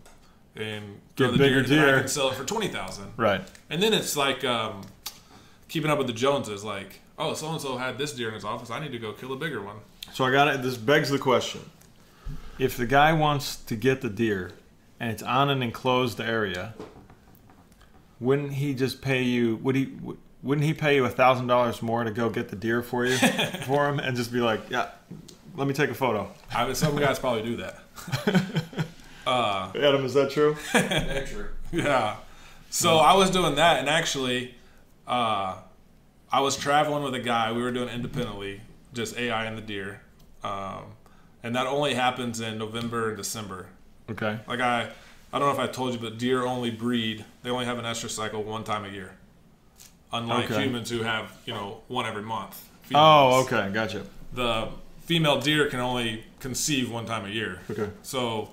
and
get bigger deer.
And I can sell it for $20,000."
Right.
And then it's like keeping up with the Joneses, like, "Oh, so and so had this deer in his office. I need to go kill a bigger one."
So I got it. This begs the question: if the guy wants to get the deer and it's on an enclosed area, wouldn't he just pay you? Wouldn't he pay you $1,000 more to go get the deer for you for him and just be like, "Yeah, let me take a photo"?
I mean, some guys probably do that.
Adam, is that true?
Very true.
Yeah. So I was doing that, and actually, I was traveling with a guy. We were doing it independently, just AI and the deer, and that only happens in November and December.
Okay.
Like I don't know if I told you, but deer only breed. They only have an estrus cycle one time a year, unlike humans who have one every month.
Oh, okay, gotcha.
The female deer can only conceive one time a year.
Okay.
So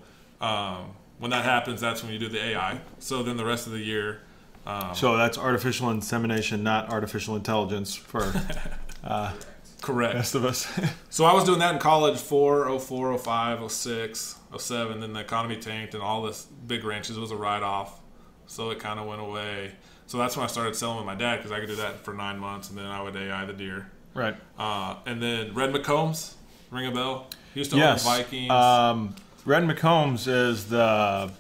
when that happens, that's when you do the AI. So then the rest of the year.
So that's artificial insemination, not artificial intelligence for
correct.
The rest of us.
So I was doing that in college 04, 05, 06, 07. Then the economy tanked and all this big ranches was a write-off. So it kind of went away. So that's when I started selling with my dad because I could do that for 9 months and then I would AI the deer.
Right.
And then Red McCombs, ring a bell? He used to own the Vikings.
Red McCombs is the...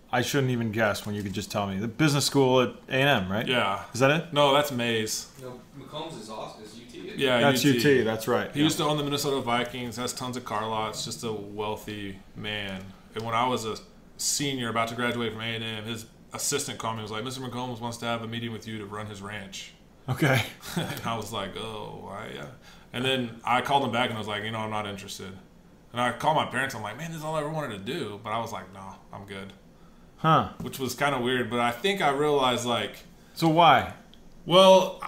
I shouldn't even guess when you could just tell me. The business school at A&M, right?
Yeah.
Is that it?
No, that's Mays.
No, McCombs is awesome. Is UT.
Yeah,
that's UT. That's right.
He used to own the Minnesota Vikings, has tons of car lots, just a wealthy man. And when I was a senior about to graduate from A&M, his assistant called me and was like, "Mr. McCombs wants to have a meeting with you to run his ranch."
Okay.
And I was like, "Oh, yeah." And then I called him back and I was like, "I'm not interested." And I called my parents. I'm like, "Man, this is all I ever wanted to do." But I was like, "No, I'm good."
Huh.
Which was kind of weird, but I think I realized like...
So why?
Well,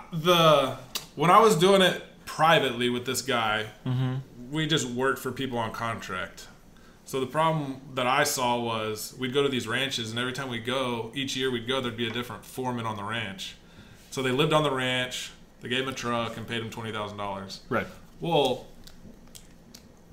when I was doing it privately with this guy, we just worked for people on contract. So the problem that I saw was we'd go to these ranches, and every time we go, each year we'd go, there'd be a different foreman on the ranch. So they lived on the ranch, they gave him a truck, and paid him $20,000.
Right.
Well,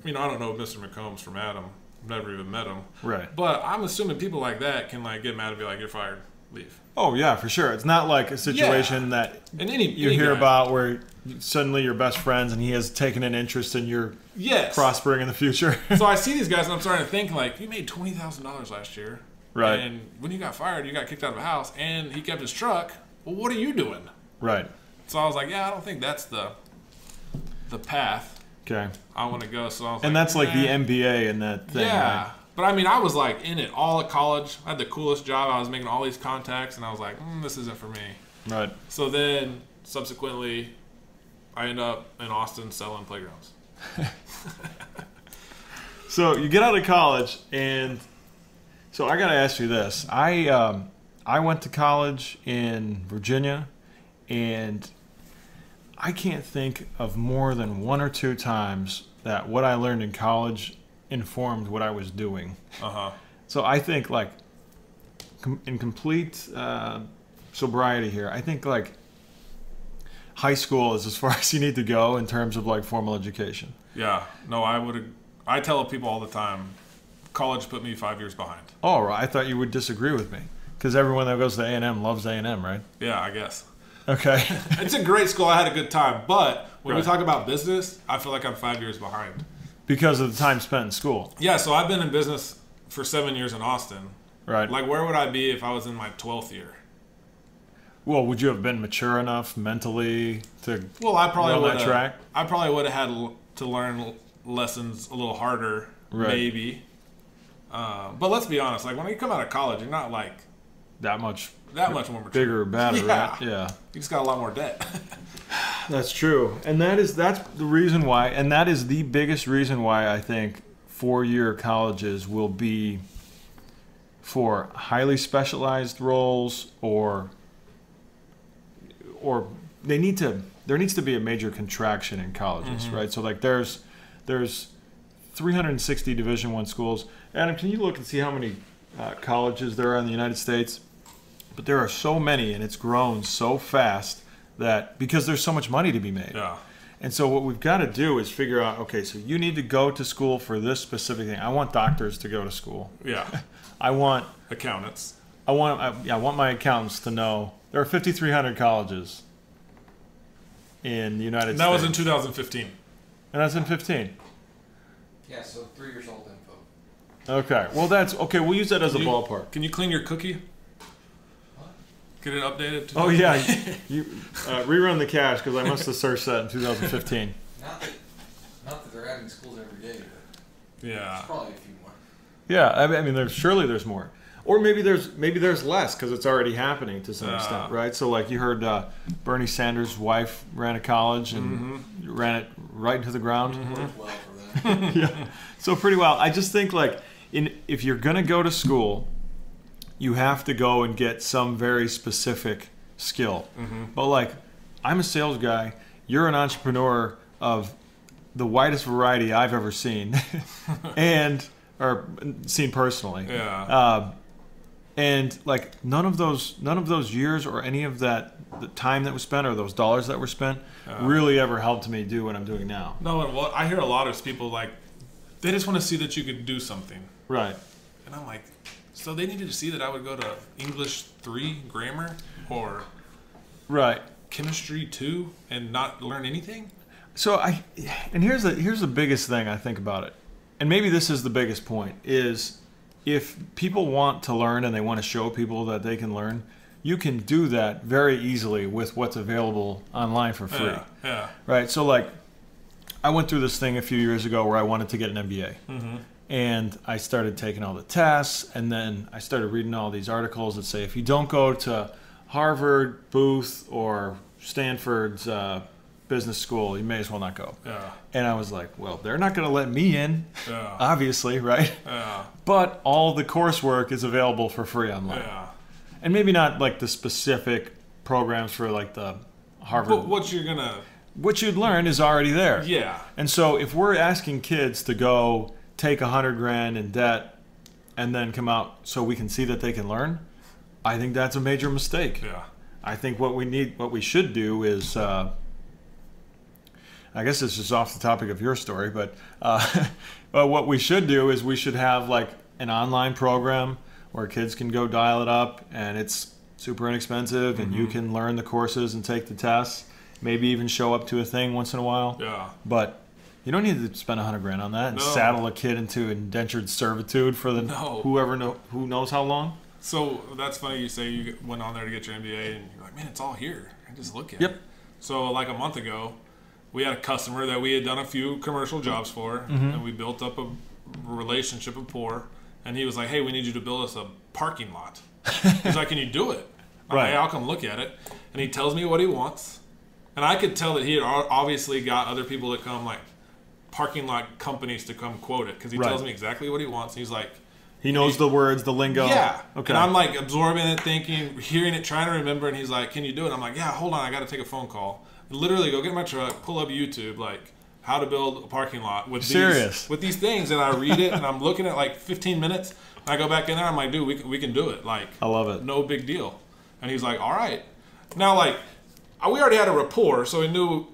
I don't know Mr. McCombs from Adam. Never even met him.
Right.
But I'm assuming people like that can like get mad and be like, "You're fired, leave."
Oh yeah, for sure. It's not like a situation that you hear about where suddenly you're best friends and he has taken an interest in your prospering in the future.
So I see these guys and I'm starting to think like, you made $20,000 last year,
right?
And when you got fired, you got kicked out of a house, and he kept his truck. Well, what are you doing?
Right.
So I was like, yeah, I don't think that's the path.
Okay.
I want to go. So I was
and
like,
that's like the MBA in that thing.
Yeah.
Right?
But I was like in it all at college. I had the coolest job. I was making all these contacts, and I was like, this isn't for me.
Right.
So then, subsequently, I end up in Austin selling playgrounds.
So you get out of college, and so I got to ask you this. I went to college in Virginia, and I can't think of more than 1 or 2 times that what I learned in college informed what I was doing. So I think like in complete sobriety here, I think like high school is as far as you need to go in terms of like formal education.
Yeah. No, I tell people all the time, college put me 5 years behind.
Oh, right. I thought you would disagree with me because everyone that goes to A&M loves A&M, right?
Yeah, I guess.
Okay.
It's a great school. I had a good time. But when we talk about business, I feel like I'm 5 years behind.
Because of the time spent in school.
Yeah, so I've been in business for 7 years in Austin.
Right.
Like, where would I be if I was in my 12th year?
Well, would you have been mature enough mentally to
I probably
run that track?
I probably would have had to learn lessons a little harder, maybe. But let's be honest. Like, when you come out of college, you're not, like...
That much
more mature.
Bigger or badder, right? Yeah.
You just got a lot more debt.
That's true. And that's the reason why, and that is the biggest reason why I think 4-year colleges will be for highly specialized roles or they need to there needs to be a major contraction in colleges, right? So like there's 360 Division I schools. Adam, can you look and see how many colleges there are in the United States? But there are so many, and it's grown so fast that because there's so much money to be made.
Yeah.
And so what we've got to do is figure out, okay, so you need to go to school for this specific thing. I want doctors to go to school.
Yeah.
I want
accountants.
I want my accountants to know there are 5,300 colleges in the United States.
That was in 2015.
And that's in 15.
Yeah, so 3 years old info.
Okay. Well, that's okay. We'll use that as a ballpark.
Can you clean your cookie? Get it updated?
Oh yeah, you rerun the cache because I must have searched that in 2015.
Not that they're adding schools every day, but
Yeah.
there's probably a few more.
Yeah, I mean, there's more, or maybe there's less because it's already happening to some extent, right? So like you heard, Bernie Sanders' wife ran a college and ran it right into the ground.
Worked well for them.
Yeah, so pretty well. I just think like if you're gonna go to school, you have to go and get some very specific skill. But like, I'm a sales guy. You're an entrepreneur of the widest variety I've ever seen, or seen personally.
Yeah.
And like none of those years or any of the time that was spent or those dollars that were spent really ever helped me do what I'm doing now.
No, and what I hear a lot of people like, they just want to see that you could do something.
Right.
And I'm like, so they needed to see that I would go to English 3 grammar or
Right.
chemistry 2 and not learn anything?
So here's the biggest thing I think about it. And maybe this is the biggest point is if people want to learn and they want to show people that they can learn, you can do that very easily with what's available online for free.
Yeah.
Right? So like I went through this thing a few years ago where I wanted to get an MBA. And I started taking all the tests, and then I started reading all these articles that say if you don't go to Harvard, Booth, or Stanford's business school, you may as well not go.
Yeah.
And I was like, well, they're not going to let me in, obviously, right?
Yeah.
But all the coursework is available for free online.
Yeah.
And maybe not like the specific programs for like the Harvard.
But what
you'd learn is already there.
Yeah.
And so if we're asking kids to go take $100,000 in debt and then come out so we can see that they can learn, I think that's a major mistake.
Yeah.
I think what we should do is, I guess this is off the topic of your story, but what we should do is we should have like an online program where kids can go dial it up and it's super inexpensive and you can learn the courses and take the tests, maybe even show up to a thing once in a while.
Yeah.
But you don't need to spend $100,000 on that and saddle a kid into indentured servitude for who knows how long.
So that's funny you say you went on there to get your MBA and you're like, man, it's all here. I just look at
Yep.
it. So like a month ago, we had a customer that we had done a few commercial jobs for, and we built up a relationship of rapport. And he was like, hey, we need you to build us a parking lot. He's like, can you do it? I'm like, hey, I'll come look at it. And he tells me what he wants. And I could tell that he had obviously got other people that come, like parking lot companies to come quote it, because he tells me exactly what he wants. And he's like,
he knows the words, the lingo.
Yeah.
Okay.
And I'm like absorbing it, thinking, hearing it, trying to remember. And he's like, can you do it? I'm like, yeah, hold on. I got to take a phone call. Literally go get my truck, pull up YouTube, like how to build a parking lot with these things. And I read it and I'm looking at like 15 minutes. And I go back in there. I'm like, dude, we can do it. Like,
I love it.
No big deal. And he's like, all right. Now, like, we already had a rapport, so we knew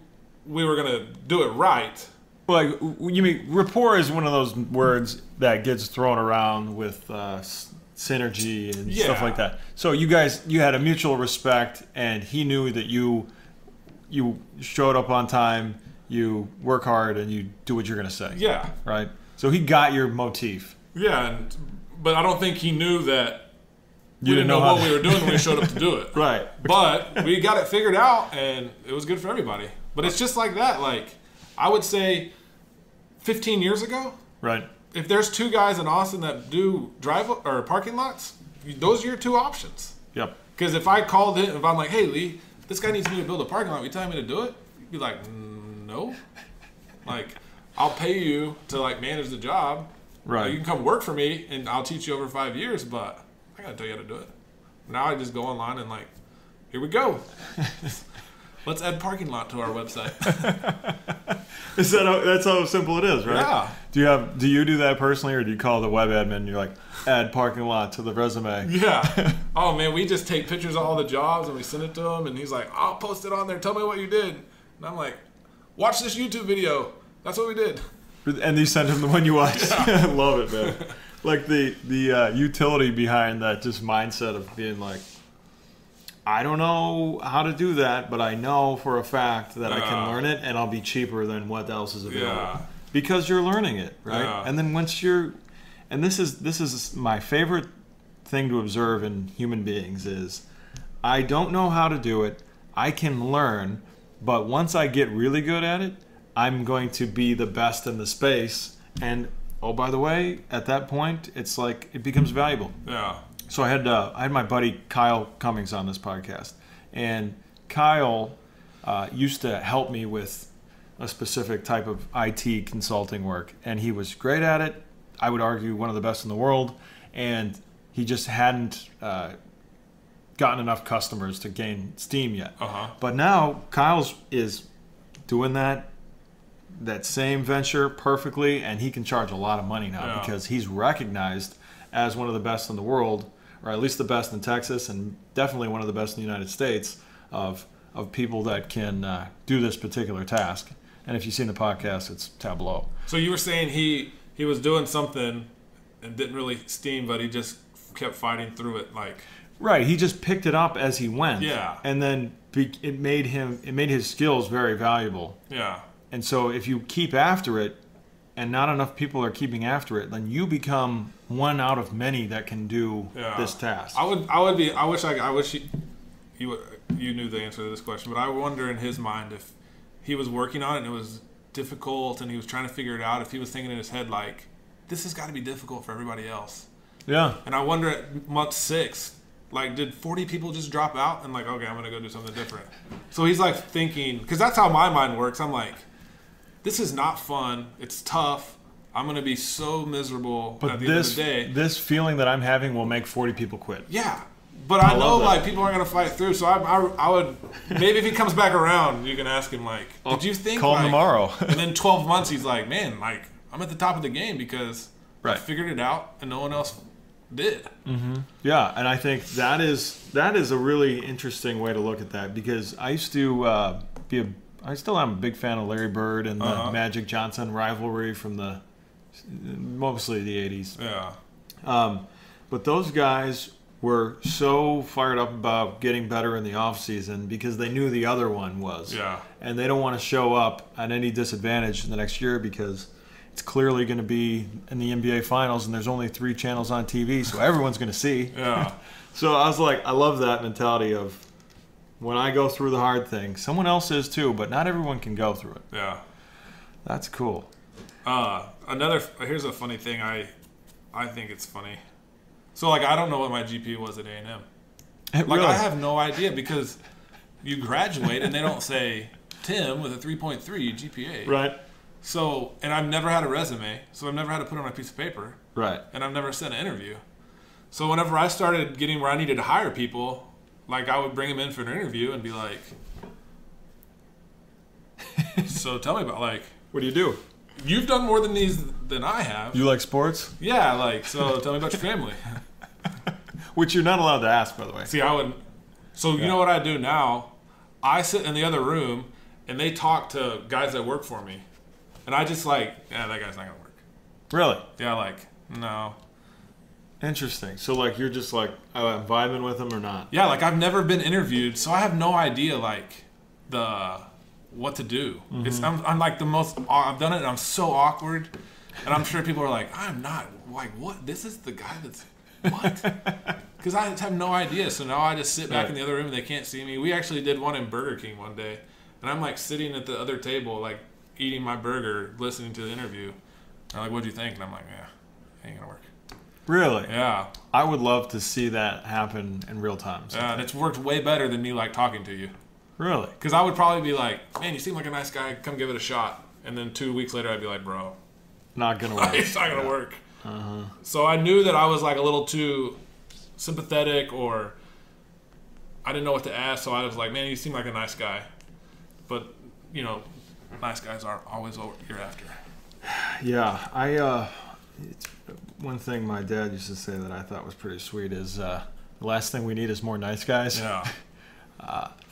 we were going to do it right.
Like, you mean rapport is one of those words that gets thrown around with synergy and stuff like that. So you had a mutual respect, and he knew that you showed up on time, you work hard, and you do what you're going to say.
Yeah.
Right? So he got your motif.
Yeah, but I don't think he knew that we didn't know what we were doing when we showed up to do it.
Right.
But we got it figured out, and it was good for everybody. But it's just like that. Like, I would say 15 years ago,
right?
If there's two guys in Austin that do drive or parking lots, those are your two options.
Yep.
Because if I called in, if I'm like, hey, Lee, this guy needs me to build a parking lot, you telling me to do it? You'd be like, no. Like, I'll pay you to, like, manage the job.
Right.
You can come work for me, and I'll teach you over 5 years, but I got to tell you how to do it. Now I just go online and, like, here we go. Let's add parking lot to our website.
That's how simple it is, right?
Yeah.
Do you do that personally, or do you call the web admin and you're like, add parking lot to the resume?
Yeah. Oh man, we just take pictures of all the jobs and we send it to him, and he's like, I'll post it on there. Tell me what you did. And I'm like, watch this YouTube video. That's what we did.
And you sent him the one you watched.
Yeah.
I love it, man. Like the utility behind that just mindset of being like, I don't know how to do that, but I know for a fact that I can learn it, and I'll be cheaper than what else is available.
Yeah.
Because you're learning it, right?
Yeah.
And then once you're, and this is my favorite thing to observe in human beings is, I don't know how to do it. I can learn, but once I get really good at it, I'm going to be the best in the space. And oh, by the way, at that point, it's like it becomes valuable.
Yeah.
So I had my buddy Kyle Cummings on this podcast, and Kyle used to help me with a specific type of IT consulting work, and he was great at it. I would argue one of the best in the world, and he just hadn't gotten enough customers to gain steam yet. But now Kyle's is doing that same venture perfectly, and he can charge a lot of money now because he's recognized as one of the best in the world, or at least the best in Texas, and definitely one of the best in the United States of people that can do this particular task. And if you've seen the podcast, it's tableau.
So you were saying he was doing something and didn't really steam, but he just kept fighting through it, like.
Right, he just picked it up as he went.
Yeah.
And then it made his skills very valuable.
Yeah.
And so if you keep after it, and not enough people are keeping after it, then you become one out of many that can do this task.
I wish you knew the answer to this question, but I wonder in his mind if he was working on it and it was difficult and he was trying to figure it out, if he was thinking in his head like, this has got to be difficult for everybody else.
Yeah.
And I wonder at month 6, like, did 40 people just drop out and like, okay, I'm going to go do something different. So he's like thinking, because that's how my mind works. I'm like, this is not fun. It's tough. I'm going to be so miserable at the end of the day.
This feeling that I'm having will make 40 people quit.
Yeah. But I know, like, people aren't going to fight through. So I would, maybe if he comes back around, you can ask him, like, did you think,
call him tomorrow.
And then 12 months, he's like, man, like, I'm at the top of the game because I figured it out and no one else did.
Mm-hmm. Yeah, and I think that is a really interesting way to look at that, because I used to I still am a big fan of Larry Bird and the Magic Johnson rivalry from mostly the 80s.
Yeah.
But those guys were so fired up about getting better in the offseason because they knew the other one was.
Yeah.
And they don't want to show up at any disadvantage in the next year because it's clearly going to be in the NBA Finals and there's only 3 channels on TV, so everyone's going to see.
Yeah.
So I was like, I love that mentality of, when I go through the hard thing, someone else is too, but not everyone can go through it.
Yeah.
That's cool.
Here's a funny thing. I think it's funny. So, like, I don't know what my GPA was at A&M. Like,
really?
I have no idea because you graduate and they don't say Tim with a 3.3 GPA.
Right.
So, and I've never had a resume, so I've never had to put it on a piece of paper.
Right.
And I've never sent an interview. So whenever I started getting where I needed to hire people, like, I would bring them in for an interview and be like, so tell me about, like,
what do you do?
You've done more than these than I have.
You like sports?
Yeah, like, so tell me about your family.
Which you're not allowed to ask, by the way.
See, I would. So you know what I do now? I sit in the other room and they talk to guys that work for me, and I just like, yeah, that guy's not gonna work.
Really?
Yeah, like, no.
Interesting. So, like, you're just like, I'm vibing with them or not?
Yeah, like, I've never been interviewed, so I have no idea, like, what to do. Mm-hmm. I'm like the most. I've done it, and I'm so awkward, and I'm sure people are like, I'm not. Like, what? This is the guy that's what? Because I have no idea. So now I just sit back in the other room and they can't see me. We actually did one in Burger King one day, and I'm like sitting at the other table, like eating my burger, listening to the interview. And they're like, "What'd you think?" And I'm like, "Yeah, ain't gonna work."
Really?
Yeah.
I would love to see that happen in real time.
Yeah, and it's worked way better than me like talking to you.
Really?
Because I would probably be like, "Man, you seem like a nice guy. Come give it a shot." And then 2 weeks later, I'd be like, "Bro,
not gonna work.
It's not gonna work." So I knew that I was like a little too sympathetic, or I didn't know what to ask. So I was like, "Man, you seem like a nice guy." But, nice guys aren't always what you're after.
Yeah, it's one thing my dad used to say that I thought was pretty sweet is the last thing we need is more nice guys.
Yeah.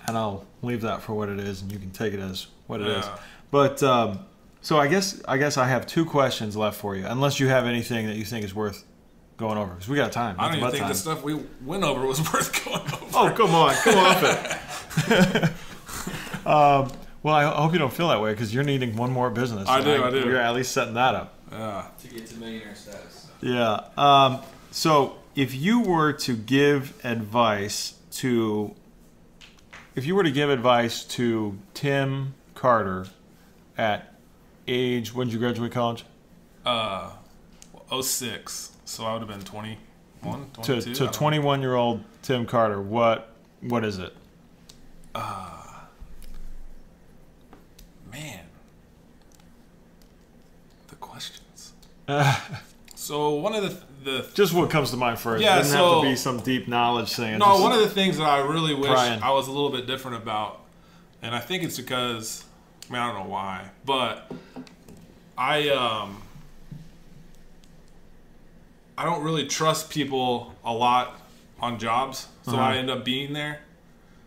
And I'll leave that for what it is, and you can take it as what it is. But so I guess I have 2 questions left for you, unless you have anything that you think is worth going over, because we got time.
I don't even think the stuff we went over was worth going over.
Oh, come off it. Well, I hope you don't feel that way, because you're needing one more business.
I do.
You're at least setting that up.
Yeah.
To get to millionaire status.
Yeah. So if you were to give advice to Tim Carter at age, when did you graduate college?
06. So I would have been 21, 22.
To 21-year-old Tim Carter, what is it?
Man. The questions. So one of the
just what comes to mind first.
Yeah,
it doesn't have to be some deep knowledge thing.
No, one of the things that I really wish
Brian.
I was a little bit different about, and I think it's because, I don't know why, but I don't really trust people a lot on jobs, so I end up being there.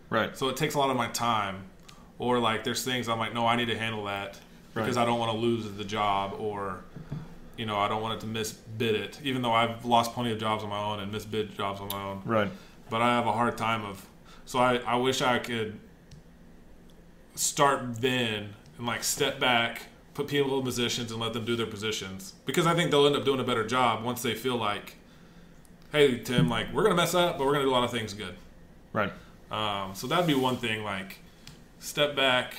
Right.
So it takes a lot of my time, or like there's things I'm like, no, I need to handle that because I don't want to lose the job, or I don't want it to misbid it, even though I've lost plenty of jobs on my own and misbid jobs on my own.
Right.
But I have a hard time so I wish I could start then and like step back, put people in positions and let them do their positions, because I think they'll end up doing a better job once they feel like, hey, Tim, like we're going to mess up, but we're going to do a lot of things good.
Right.
So that'd be one thing, like step back,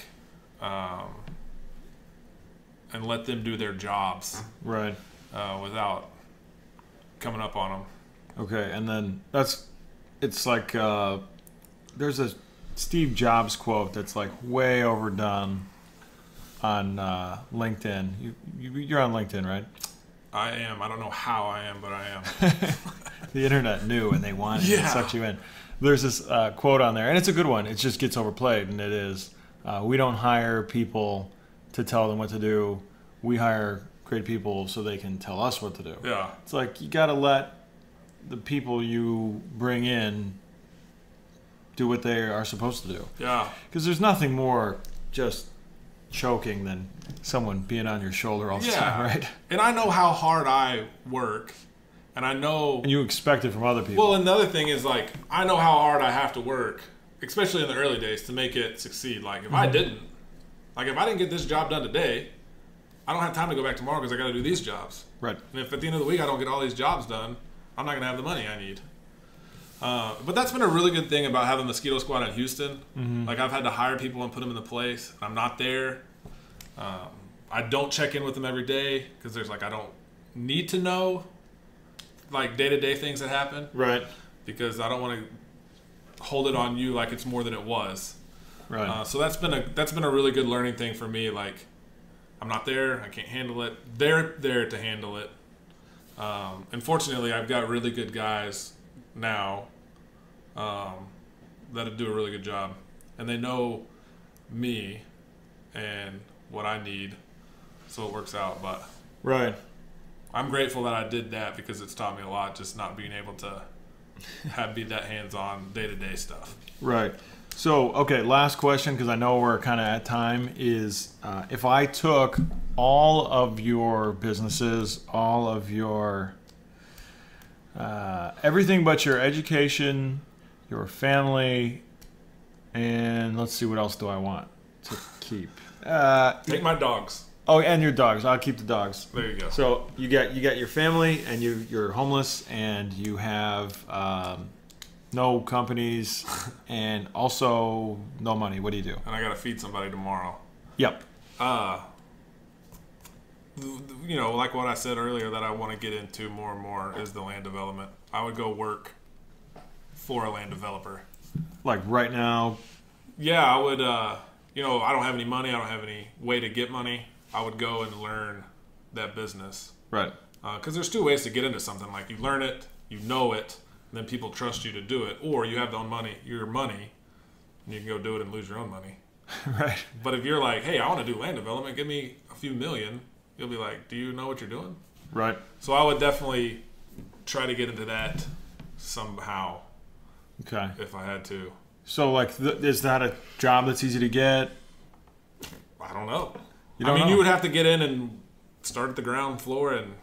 and let them do their jobs,
right,
without coming up on them.
Okay, and then it's like there's a Steve Jobs quote that's like way overdone on LinkedIn. You're on LinkedIn, right?
I am. I don't know how I am, but I am.
The internet knew, and they wanted it. It sucked you in. There's this quote on there, and it's a good one. It just gets overplayed, and it is, we don't hire people to tell them what to do. We hire great people so they can tell us what to do.
Yeah.
It's like you got to let the people you bring in do what they are supposed to do.
Yeah.
Because there's nothing more just choking than someone being on your shoulder all the time, right?
And I know how hard I work, and I know...
And you expect it from other people.
Well, and the other thing is, like, I know how hard I have to work, especially in the early days, to make it succeed. Like, if I didn't get this job done today, I don't have time to go back tomorrow because I got to do these jobs.
Right.
And if at the end of the week I don't get all these jobs done, I'm not going to have the money I need. But that's been a really good thing about having Mosquito Squad in Houston. Mm-hmm. Like, I've had to hire people and put them in the place. I'm not there. I don't check in with them every day because I don't need to know, like, day-to-day things that happen.
Right.
Because I don't want to hold it on you like it's more than it was.
Right.
So that's been a really good learning thing for me. Like, I'm not there. I can't handle it. They're there to handle it. And fortunately, I've got really good guys now that do a really good job, and they know me and what I need, so it works out. But
right,
I'm grateful that I did that because it's taught me a lot, just not being able to be that hands-on day-to-day stuff.
Right. So, okay, last question, because I know we're kind of at time, is if I took all of your businesses, all of your everything but your education, your family, and let's see, what else do I want to keep?
Take my dogs.
Oh, and your dogs. I'll keep the dogs.
There you go.
So you got your family, and you're homeless, and you have no companies, and also no money. What do you do?
And I got to feed somebody tomorrow.
Yep.
Like what I said earlier that I want to get into more and more is the land development. I would go work for a land developer.
Like right now?
Yeah, I would, I don't have any money. I don't have any way to get money. I would go and learn that business.
Right.
Because there's two ways to get into something. Like, you learn it, you know it, and then people trust you to do it. Or you have your money, and you can go do it and lose your own money.
Right.
But if you're like, hey, I want to do land development, give me a few million, you'll be like, do you know what you're doing?
Right.
So I would definitely try to get into that somehow.
Okay.
If I had to.
So, like, is that a job that's easy to get?
I don't know.
You don't
I mean,
know?
you would have to get in and start at the ground floor and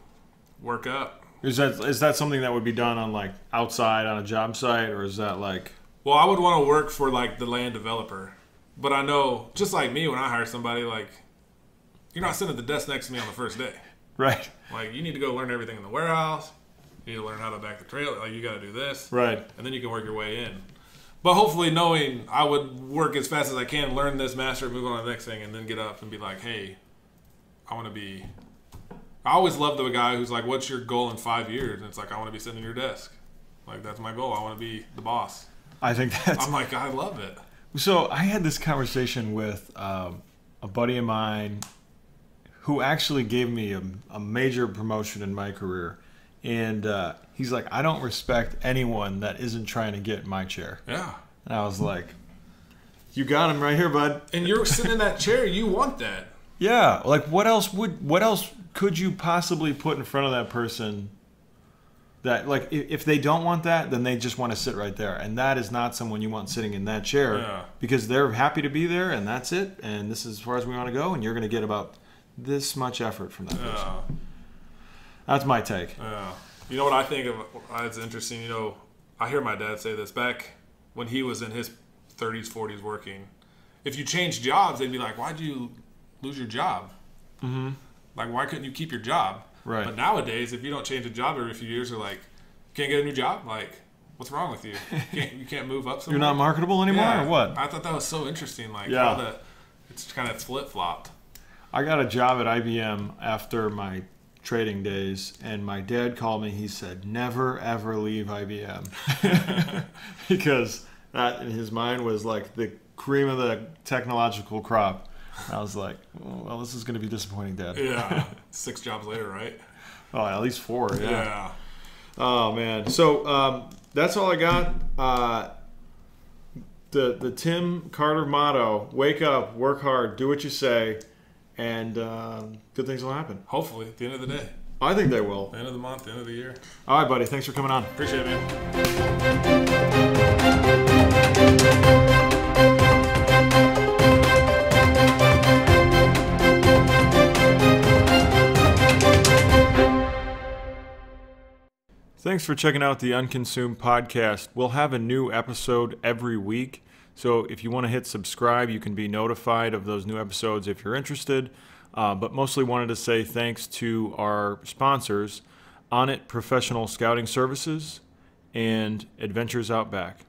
work up.
Is that something that would be done on, like, outside on a job site, or is that like?
Well, I would want to work for like the land developer, but I know just like me, when I hire somebody, like you're not sitting at the desk next to me on the first day.
Right.
Like you need to go learn everything in the warehouse. You need to learn how to back the trailer. Like you got to do this.
Right.
And then you can work your way in. But hopefully knowing I would work as fast as I can, learn this, master it, move on to the next thing, and then get up and be like, hey, I want to be... I always love the guy who's like, what's your goal in 5 years? And it's like, I want to be sitting at your desk. Like, that's my goal. I want to be the boss.
I think that's...
I'm like, I love it.
So I had this conversation with a buddy of mine who actually gave me a major promotion in my career. And he's like, I don't respect anyone that isn't trying to get my chair.
Yeah.
And I was like, you got him right here, bud.
And you're sitting in that chair. You want that.
Yeah. Like, what else could you possibly put in front of that person that, like, if they don't want that, then they just want to sit right there. And that is not someone you want sitting in that chair because they're happy to be there and that's it. And this is as far as we want to go. And you're going to get about this much effort from that person. That's my take.
Yeah. You know what I think of? It's interesting. You know, I hear my dad say this back when he was in his 30s, 40s working. If you change jobs, they'd be like, why'd you lose your job?
Mm-hmm.
Like, why couldn't you keep your job?
Right.
But nowadays, if you don't change a job every few years, they're like, can't get a new job? Like, what's wrong with you? You can't move up somewhere?
You're not marketable anymore or what?
I thought that was so interesting. Like, how it's kind of flip-flopped.
I got a job at IBM after my trading days, and my dad called me. He said, never, ever leave IBM. Because that, in his mind, was like the cream of the technological crop. I was like, well, this is going to be disappointing, Dad.
Yeah. 6 jobs later, right?
Oh, at least 4,
Yeah.
Oh, man. So that's all I got. The Tim Carter motto, wake up, work hard, do what you say, and good things will happen.
Hopefully, at the end of the day.
I think they will.
The end of the month, the end of the year.
All right, buddy. Thanks for coming on.
Appreciate it, man.
Thanks for checking out the Unconsumed podcast. We'll have a new episode every week. So if you want to hit subscribe, you can be notified of those new episodes if you're interested. But mostly wanted to say thanks to our sponsors, Onit Professional Scouting Services and Adventures Outback.